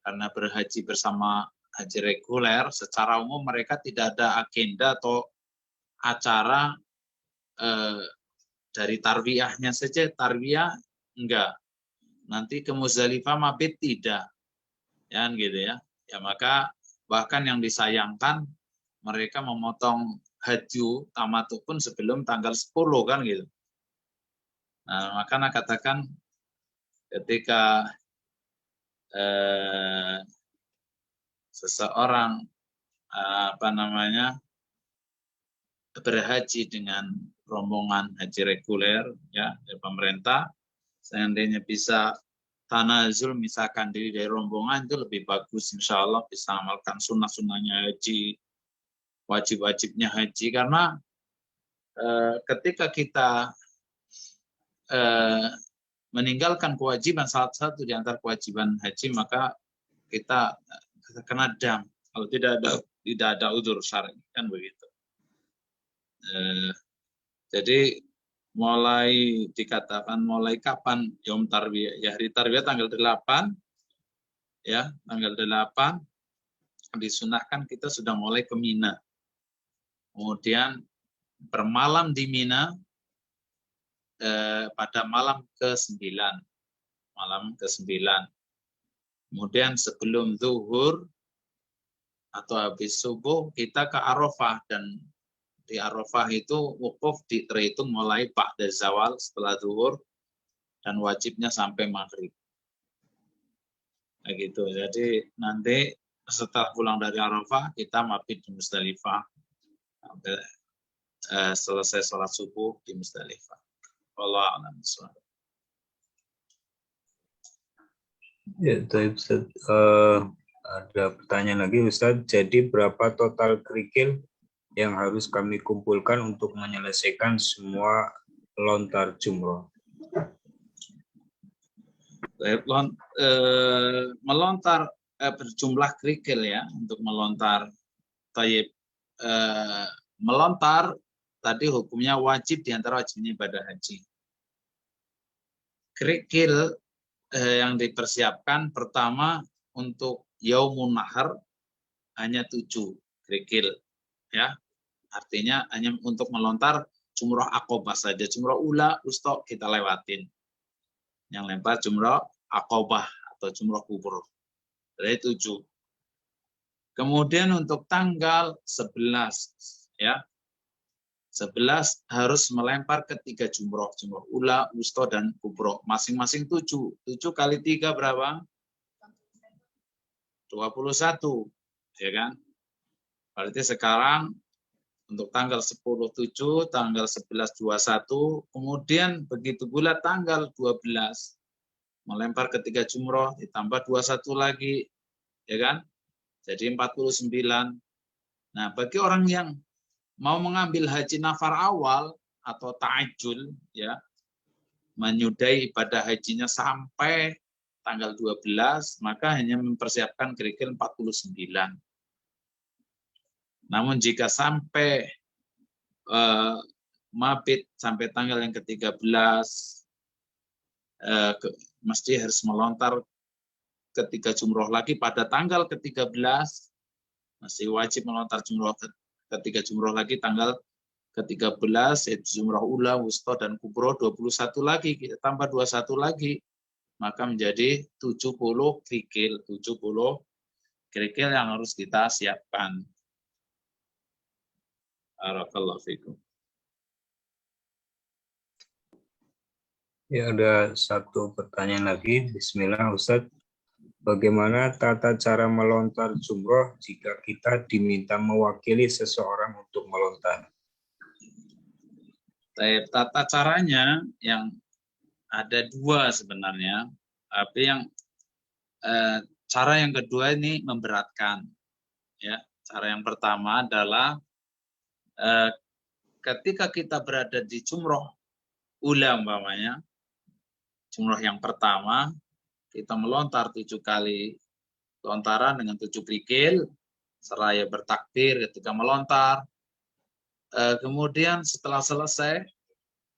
karena berhaji bersama haji reguler, secara umum mereka tidak ada agenda atau acara dari tarwiyahnya saja. Tarwiyah enggak, nanti ke Muzdalifah mabit tidak, ya gitu ya. Ya maka bahkan yang disayangkan mereka memotong haji tamattu pun sebelum tanggal 10 kan gitu. Nah, maka katakan ketika seseorang berhaji dengan rombongan haji reguler ya dari pemerintah, seandainya bisa tanazul misalkan diri dari rombongan itu lebih bagus, insya Allah bisa amalkan sunnah-sunnahnya haji, wajib-wajibnya haji, karena ketika kita meninggalkan kewajiban salah satu di antara kewajiban haji, maka kita kena dam kalau tidak ada udzur syar'i, kan begitu. Jadi mulai dikatakan mulai kapan Yom Tarwiyah? Ya hari Tarwiyah tanggal 8 ya, tanggal 8 disunahkan kita sudah mulai ke Mina. Kemudian bermalam di Mina pada malam ke-9. Malam ke-9. Kemudian sebelum zuhur atau habis subuh kita ke Arafah, dan di Arafah itu wukuf terhitung mulai ba'da zawal setelah zuhur dan wajibnya sampai maghrib. Nah, gitu. Jadi nanti setelah pulang dari Arafah kita mabit di Muzdalifah sampai selesai sholat subuh di Muzdalifah. Wallahu a'lam bishawab. Ya, Ustaz. Ada pertanyaan lagi, Ustaz. Jadi berapa total kerikil yang harus kami kumpulkan untuk menyelesaikan semua lontar jumroh? Melontar berjumlah kerikil ya untuk melontar. Melontar tadi hukumnya wajib di antara wajibnya ibadah haji. Kerikil yang dipersiapkan pertama untuk Yaumun Nahar hanya 7 kerikil ya. Artinya hanya untuk melontar jumroh Aqobah saja. Jumroh Ula, Wusta kita lewatin. Yang lempar jumroh Aqobah atau jumroh kubur. Dari 7. Kemudian untuk tanggal 11 ya. 11 harus melempar ke 3 jumroh. Jumroh Ula, Wusta dan kubur. Masing-masing 7. 7 kali 3 berapa? 21. Ya kan? Berarti sekarang untuk tanggal 10 7, tanggal 11 21, kemudian begitu pula tanggal 12 melempar ke 3 jumroh ditambah 21 lagi, ya kan? Jadi 49. Nah, bagi orang yang mau mengambil haji nafar awal atau ta'ajjul ya, menyudahi ibadah hajinya sampai tanggal 12, maka hanya mempersiapkan kerikil 49. Namun jika sampai mabit sampai tanggal yang ke-13, mesti harus melontar ke 3 jumroh lagi pada tanggal ke-13, masih wajib melontar jumroh ke 3 jumroh lagi tanggal ke-13, yaitu jumroh Ula, Wusta, dan Kubro, 21 lagi, kita tambah 21 lagi, maka menjadi 70 kerikil, 70 kerikil yang harus kita siapkan. Barakallahu fikum. Ya, ada satu pertanyaan lagi. Bismillah, Ustaz. Bagaimana tata cara melontar jumroh jika kita diminta mewakili seseorang untuk melontar? Tata caranya yang ada 2 sebenarnya, tapi yang cara yang kedua ini memberatkan. Ya, cara yang pertama adalah ketika kita berada di jumroh ula umpamanya, jumroh yang pertama, kita melontar 7 kali lontaran dengan 7 kerikil, seraya bertakbir ketika melontar. Kemudian setelah selesai,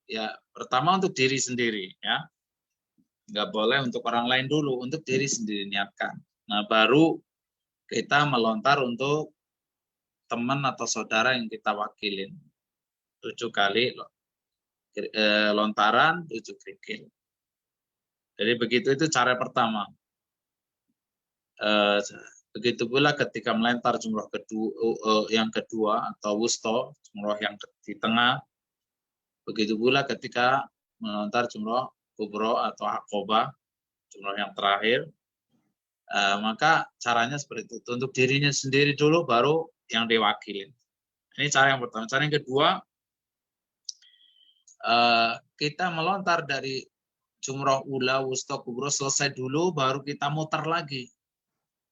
ya pertama untuk diri sendiri, ya, nggak boleh untuk orang lain dulu, untuk diri sendiri niatkan. Nah baru kita melontar untuk teman atau saudara yang kita wakilin, 7 kali lontaran, 7 kerikil. Jadi begitu, itu cara pertama. Begitu pula ketika melempar jumroh yang kedua atau wusto, jumroh yang di tengah. Begitu pula ketika melontar jumroh kubro atau akobah, jumroh yang terakhir. Maka caranya seperti itu. Untuk dirinya sendiri dulu, baru yang diwakilin. Ini cara yang pertama. Cara yang kedua, kita melontar dari jumroh ula, wusto, kubro selesai dulu, baru kita muter lagi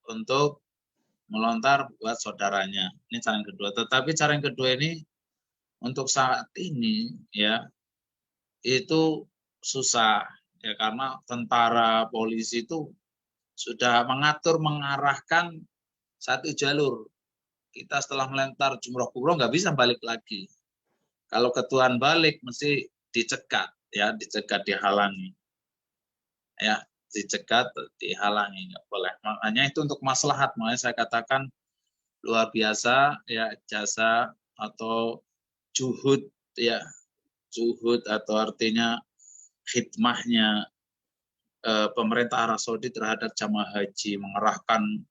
untuk melontar buat saudaranya. Ini cara yang kedua. Tetapi cara yang kedua ini untuk saat ini ya itu susah ya, karena tentara polisi itu sudah mengatur, mengarahkan satu jalur. Kita setelah melempar jumroh kubro nggak bisa balik lagi. Kalau ketuaan balik mesti dicegat ya, dicegat, dihalangi. Ya, dicegat, dihalangi, nggak boleh. Makanya itu untuk maslahat, makanya saya katakan luar biasa ya jasa atau juhud ya, juhud atau artinya khidmahnya pemerintah Arab Saudi terhadap jamaah haji, mengerahkan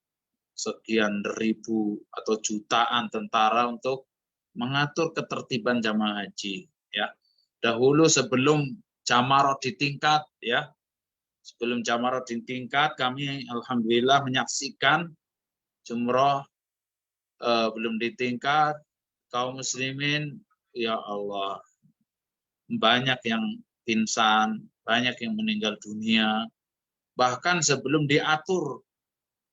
sekian ribu atau jutaan tentara untuk mengatur ketertiban jamaah haji ya. Dahulu sebelum jamaroh ditingkat ya, sebelum jamaroh ditingkat, kami alhamdulillah menyaksikan jumroh belum ditingkat, kaum muslimin, ya Allah, banyak yang pingsan, banyak yang meninggal dunia. Bahkan sebelum diatur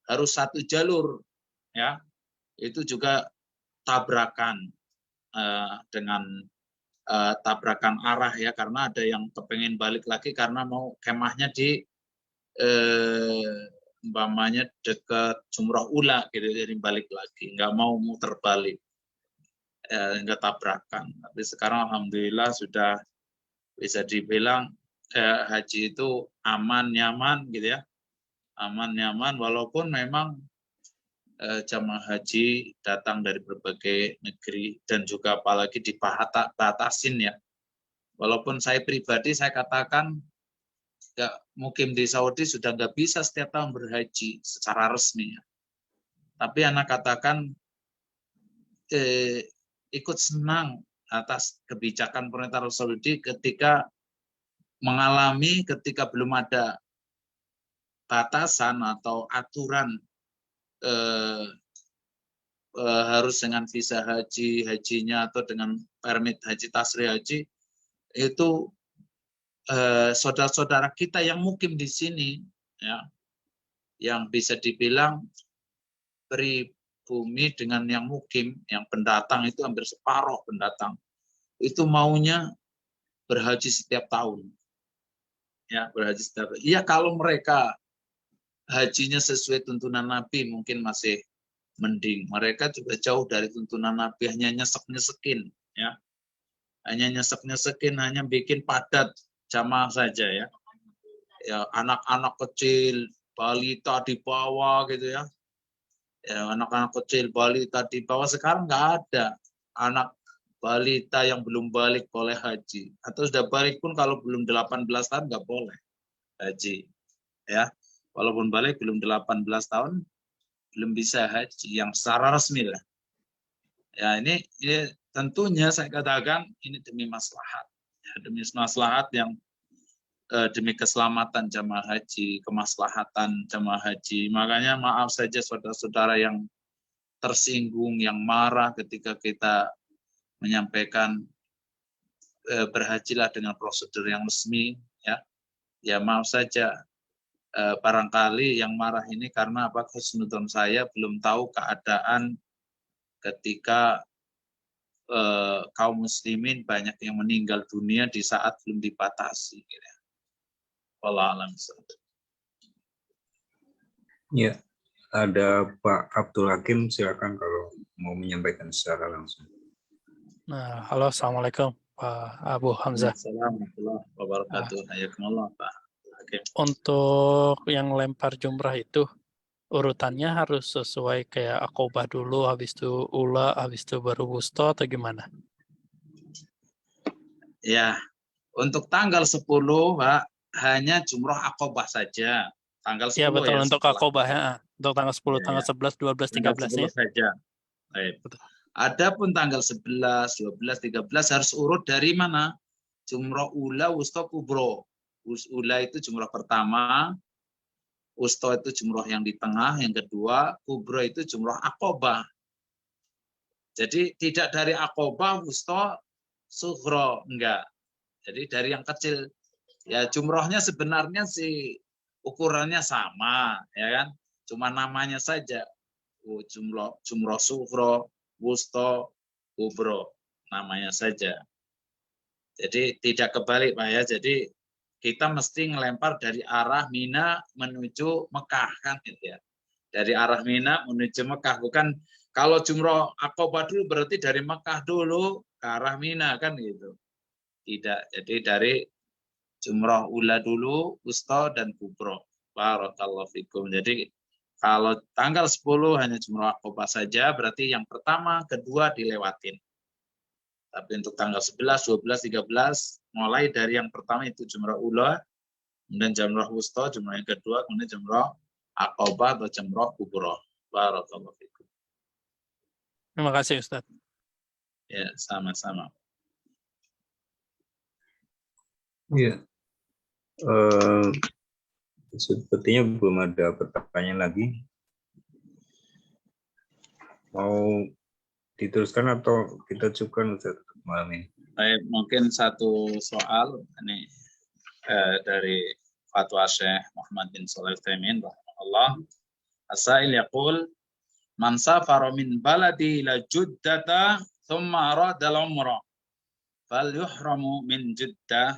harus satu jalur, ya, itu juga tabrakan dengan tabrakan arah ya, karena ada yang kepengen balik lagi karena mau kemahnya di umpamanya dekat jumroh ula gitu, jadi balik lagi, nggak mau muter balik, nggak tabrakan. Tapi sekarang alhamdulillah sudah bisa dibilang haji itu aman, nyaman gitu ya, aman, nyaman, walaupun memang jamaah haji datang dari berbagai negeri dan juga apalagi dibatasin ya. Walaupun saya pribadi saya katakan nggak, mukim di Saudi sudah nggak bisa setiap tahun berhaji secara resmi ya. Tapi anak katakan ikut senang atas kebijakan pemerintah Arab Saudi ketika mengalami, ketika belum ada batasan atau aturan harus dengan visa haji, hajinya atau dengan permit haji, tasri haji, itu saudara-saudara kita yang mukim di sini ya, yang bisa dibilang pribumi dengan yang mukim, yang pendatang itu hampir separuh pendatang, itu maunya berhaji setiap tahun. Ya, berhaji setiap tahun. Iya, kalau mereka hajinya sesuai tuntunan Nabi mungkin masih mending. Mereka juga jauh dari tuntunan Nabi, hanya nyesek-nyesekin ya. Hanya nyesek-nyesekin, hanya bikin padat jamaah saja ya. Ya, anak-anak kecil, balita di bawah gitu ya. Ya, anak-anak kecil, balita di bawah. Sekarang nggak ada anak balita yang belum balik boleh haji. Atau sudah balik pun kalau belum 18 tahun nggak boleh haji. Ya, walaupun balik belum 18 tahun belum bisa haji yang secara resmi lah. Ya, ini tentunya saya katakan ini demi maslahat. Ya, demi maslahat yang demi keselamatan jamaah haji, kemaslahatan jamaah haji. Makanya maaf saja saudara-saudara yang tersinggung, yang marah ketika kita menyampaikan berhajilah dengan prosedur yang resmi ya. Ya maaf saja, barangkali yang marah ini karena apa, husnuzon saya belum tahu keadaan ketika kaum muslimin banyak yang meninggal dunia di saat belum dibatasi. Gitu. Wallahu a'lam. Ya, ada Pak Abdul Hakim, silakan kalau mau menyampaikan secara langsung. Nah, halo, assalamualaikum Pak Abu Hamzah. Assalamualaikum warahmatullahi wabarakatuh. Hayakumullah Pak Hakim. Untuk yang lempar jumrah itu urutannya harus sesuai kayak akobah dulu, habis itu ula, habis itu baru wusta atau gimana? Ya, untuk tanggal 10 Pak hanya jumrah akobah saja. Tanggal 10 Iya betul, ya. untuk akobah ya. Untuk tanggal 10, Ya, tanggal 11, 12, tanggal 13 10 ya. saja. Baik. Betul. Adapun tanggal 11, 12, 13 harus urut dari mana? Jumrah ula, wusta, kubro. Ula itu jumrah pertama, wusta itu jumrah yang di tengah, yang kedua, kubro itu jumrah akobah. Jadi tidak dari akobah, wusta, sughro, enggak. Jadi dari yang kecil. Ya jumrohnya sebenarnya sih ukurannya sama, ya kan? Cuma namanya saja. Jumroh sughro, wusta, kubro, namanya saja. Jadi tidak kebalik Pak ya. Jadi kita mesti ngelempar dari arah Mina menuju Mekah kan gitu ya. Dari arah Mina menuju Mekah, bukan kalau jumroh akobah dulu berarti dari Mekah dulu ke arah Mina kan gitu. Tidak. Jadi dari jumroh ula dulu, wusta dan kubro. Barakallahu fikum. Jadi kalau tanggal 10 hanya jumroh akobah saja, berarti yang pertama, kedua dilewatin. Tapi untuk tanggal 11, 12, 13, mulai dari yang pertama itu jumrah ula, kemudian jumrah wusta, jumrah yang kedua, kemudian jumrah akobah atau jumrah kubro. Barakallahu fikum. Terima kasih Ustaz. Ya, sama-sama. Iya. Sepertinya belum ada pertanyaan lagi. Mau diteruskan atau kita cukupkan Ustaz malam ini? Baik, mungkin satu soal ini dari fatwa Syekh Muhammad bin Shalih Al-Utsaimin rahimahullah. As-sa'il yaqul man safara min baladi ila Juddata thumma arada al-umrah fal yuhramu min Juddah.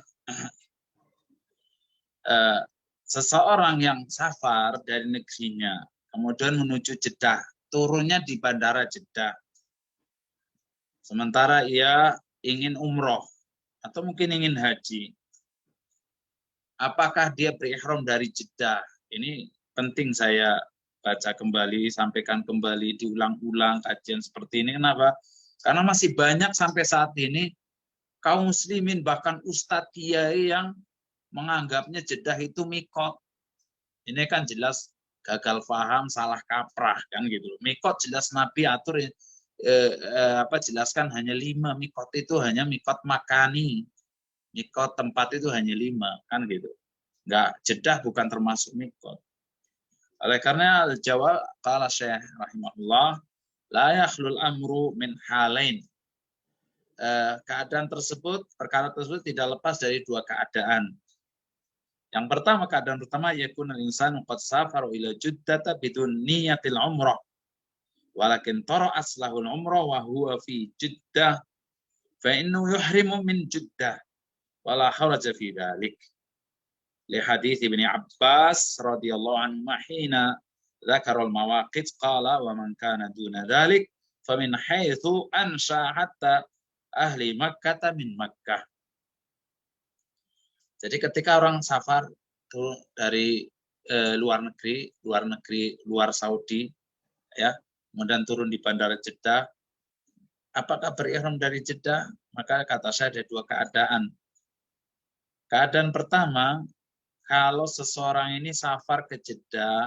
Seseorang yang safar dari negerinya kemudian menuju Jeddah, turunnya di bandara Jeddah. Sementara ia ingin umroh atau mungkin ingin haji. Apakah dia berihram dari Jeddah? Ini penting saya baca kembali, sampaikan kembali, diulang-ulang kajian seperti ini. Kenapa? Karena masih banyak sampai saat ini kaum muslimin bahkan ustadz kiai yang menganggapnya Jeddah itu mikot. Ini kan jelas gagal paham, salah kaprah kan gitu. Mikot jelas Nabi atur jelaskan hanya 5. Mikot itu hanya mikot makani. Mikot tempat itu hanya 5 kan gitu. Enggak, Jeddah bukan termasuk mikot. Oleh karena jawab qala Syekh rahimahullah la yakhlul amru min halain. Keadaan tersebut, perkara tersebut tidak lepas dari 2 keadaan. Yang pertama, keadaan pertama yakunul insanu qad safara ila Juddata bidun niyatil umrah. Walakin tara aslahul umrah wa huwa fi Jeddah fa innahu yuhrimu min Jeddah wala haraja fi dzalik. Li hadits Ibnu Abbas radhiyallahu anhu hina dzakara al-mawaqit qala wa man kana duna dzalik fa min haitsu ansha hatta ahli Makkah min Makkah. Jadi ketika orang safar dari luar Saudi, ya, kemudian turun di bandara Jeddah, apakah berihram dari Jeddah? Maka kata saya ada 2 keadaan. Keadaan pertama, kalau seseorang ini safar ke Jeddah,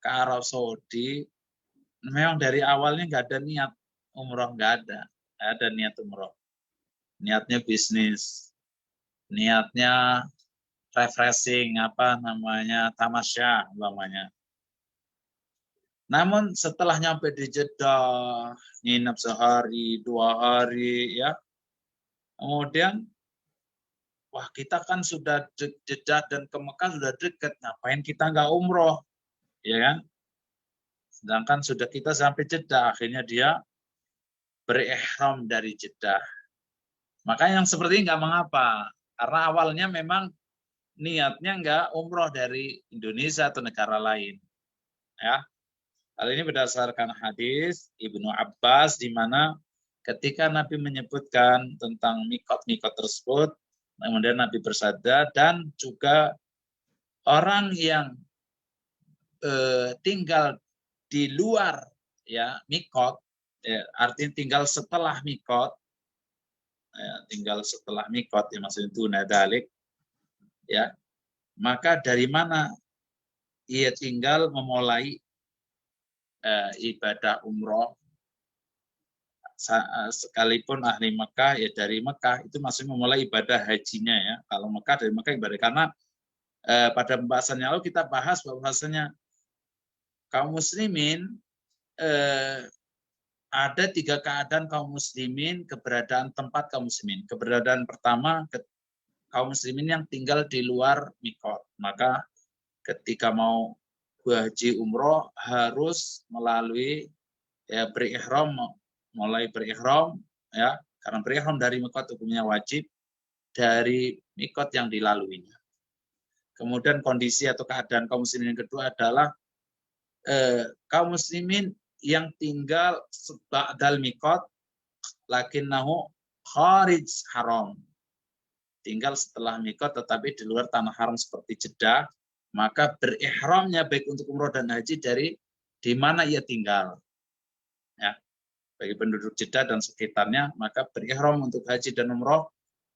ke Arab Saudi, memang dari awalnya nggak ada niat umroh, nggak ada niat umroh. Niatnya bisnis. Niatnya refreshing, tamasya umpamanya. Namun setelah nyampe di Jeddah, nginep sehari, 2 hari, ya. Kemudian, wah kita kan sudah Jeddah dan ke Mekah sudah dekat, ngapain kita nggak umroh, ya kan? Sedangkan sudah kita sampai Jeddah, akhirnya dia berihram dari Jeddah. Maka yang seperti ini nggak mengapa, karena awalnya memang niatnya nggak umroh dari Indonesia atau negara lain. Ya, hal ini berdasarkan hadis Ibnu Abbas di mana ketika Nabi menyebutkan tentang mikot-mikot tersebut, kemudian Nabi bersabda, dan juga orang yang tinggal di luar ya mikot, ya, artinya tinggal setelah mikot, ya, tinggal setelah mikot, ya maksudnya itu nadalik, ya, maka dari mana ia tinggal memulai ibadah umroh, sekalipun ahli Mekah ya dari Mekah itu masih memulai ibadah hajinya ya. Kalau Mekah dari Mekah ibadah, karena pada pembahasan yang lalu kita bahas bahwasanya kaum muslimin ada 3 keadaan kaum muslimin, keberadaan tempat kaum muslimin. Keberadaan pertama, kaum muslimin yang tinggal di luar mikot, maka ketika mau haji umroh harus melalui ya berihram, mulai berihram ya, karena berihram dari mikot hukumnya wajib dari mikot yang dilaluinya. Kemudian kondisi atau keadaan kaum muslimin yang kedua adalah kaum muslimin yang tinggal ba'dal mikot lakinnahu kharij haram, tinggal setelah mikot tetapi di luar tanah haram seperti Jeddah, maka berihramnya baik untuk umroh dan haji dari di mana ia tinggal. Ya, bagi penduduk Jeddah dan sekitarnya, maka berihram untuk haji dan umroh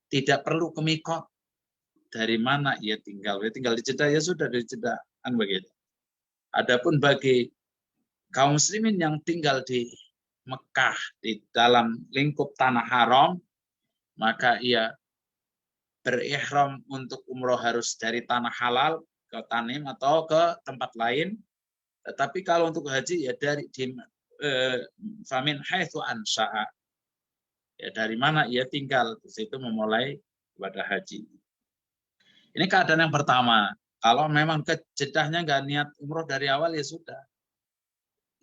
tidak perlu ke mikot. Dari mana ia tinggal? Dia tinggal di Jeddah, ya sudah di Jeddah, kan begitu. Adapun bagi kaum muslimin yang tinggal di Mekah di dalam lingkup tanah haram, maka ia berihram untuk umroh harus dari tanah halal ke Tanim atau ke tempat lain. Tetapi kalau untuk haji ya dari famin haitsu ansha'a, ya dari mana ia tinggal, di situ memulai ibadah haji. Ini keadaan yang pertama. Kalau memang ke Jeddahnya nggak niat umroh dari awal, ya sudah.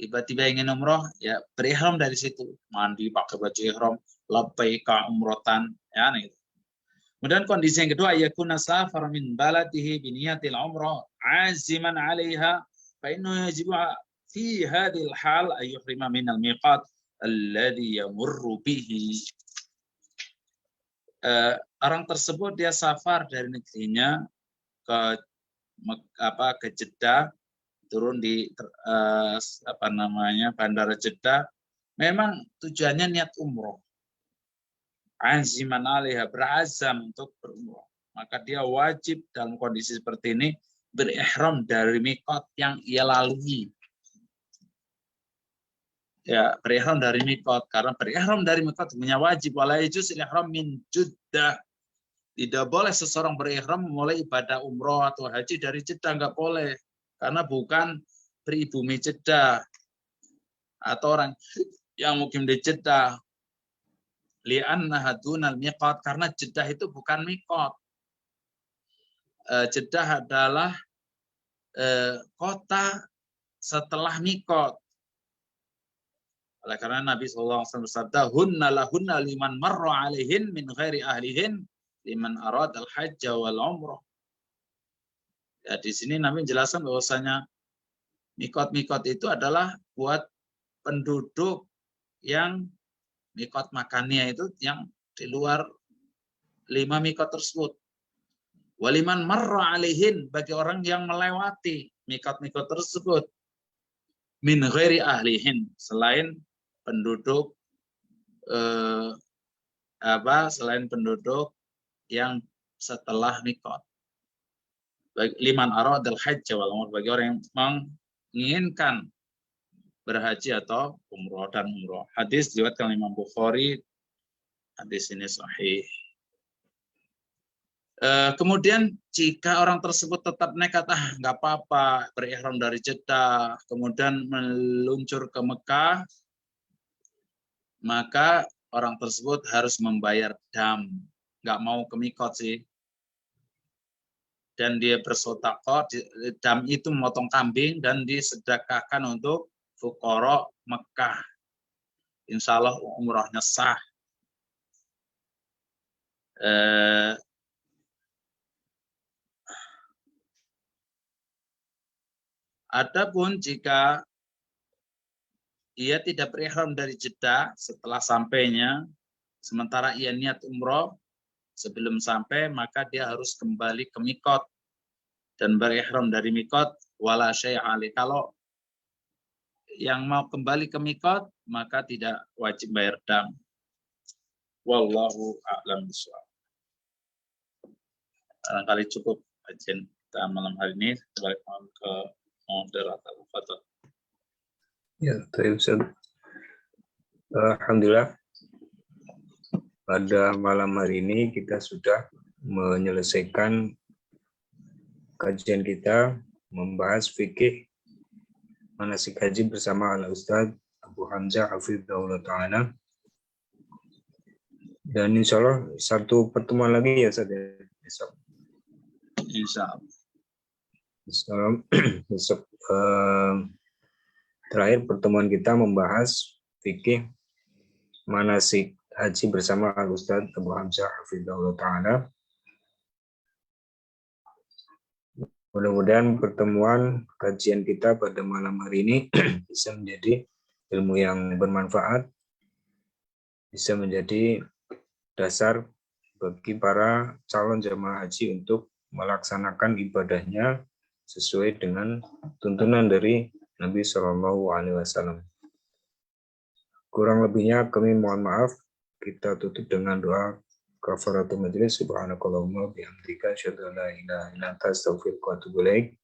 Tiba-tiba ingin umroh, ya berihram dari situ. Mandi pakai baju ihram, labbaika umrotan, ya nih. Kemudian kondisi yang kedua, yakuna safar min baladihi bi niyatil umrah aziman 'alaiha fa innahu yajibu fi hadhil hal ay yuhrima min al-miqat alladhi yamurru bihi. Orang tersebut dia safar dari negerinya ke Jeddah, turun di Bandara Jeddah, memang tujuannya niat umroh. Aziman 'alaiha, berazam untuk berumroh. Maka dia wajib dalam kondisi seperti ini berihram dari mikot yang ia lalui. Ya, berihram dari mikot, karena berihram dari mikot punya wajib. Wala yajuz ihram min Jeddah. Tidak boleh seseorang berihram memulai ibadah umroh atau haji dari Jeddah, nggak boleh. Karena bukan pribumi Jeddah atau orang yang mukim di Jeddah. Li'annaha dunal miqat, karena Jeddah itu bukan mikot. Jeddah adalah kota setelah mikot. Oleh karena Nabi SAW bersabda, hunna lahunna liman marra alaihin min ghairi ahlihin liman arad al-hajja wal umrah. Ya, di sini Nabi menjelaskan bahwasanya mikot-mikot itu adalah buat penduduk yang mikot makannya itu yang di luar 5 mikot tersebut. Waliman marra alaihin, bagi orang yang melewati mikot-mikot tersebut, min ghairi ahlihin, selain penduduk selain penduduk yang setelah mikot. Liman aradal hajj wal umrah, bagi orang yang menginginkan berhaji atau umroh dan umroh. Hadis diriwayatkan Imam Bukhari. Hadis ini sahih. Kemudian jika orang tersebut tetap nekat, nggak apa-apa berihram dari Jeddah, kemudian meluncur ke Mekah, maka orang tersebut harus membayar dam. Nggak mau ke mikot sih. Dan dia bersedekah, dam itu memotong kambing dan disedekahkan untuk fuqara Mekah. insya Allah umrohnya sah. Adapun jika ia tidak berihram dari Jeddah setelah sampainya, sementara ia niat umroh sebelum sampai, maka dia harus kembali ke mikot dan berihram dari mikot wala syai'a alaihi. Kalau yang mau kembali ke mikot, maka tidak wajib bayar dam. Wallahu a'lam bishawab. Barangkali cukup kajian kita malam hari ini. Balik ke moderator. Fadhil. Ya, baik Ustaz. Alhamdulillah. Pada malam hari ini kita sudah menyelesaikan kajian kita membahas fikih manasik haji bersama Al-Ustaz Abu Hamzah Hafizahullah Ta'ala. Dan insya Allah satu pertemuan lagi ya Ustaz ya, besok. Insya Allah. Besok terakhir pertemuan kita membahas fikih manasik haji bersama Al-Ustaz Abu Hamzah Hafizahullah Ta'ala. Mudah-mudahan pertemuan kajian kita pada malam hari ini bisa menjadi ilmu yang bermanfaat, bisa menjadi dasar bagi para calon jamaah haji untuk melaksanakan ibadahnya sesuai dengan tuntunan dari Nabi Shallallahu Alaihi Wasallam. Kurang lebihnya kami mohon maaf. Kita tutup dengan doa kafaratul majlis. Subhanakallahumma bihamdika asyhadu an la ilaha illa anta astaghfiruka wa atubu ilaik.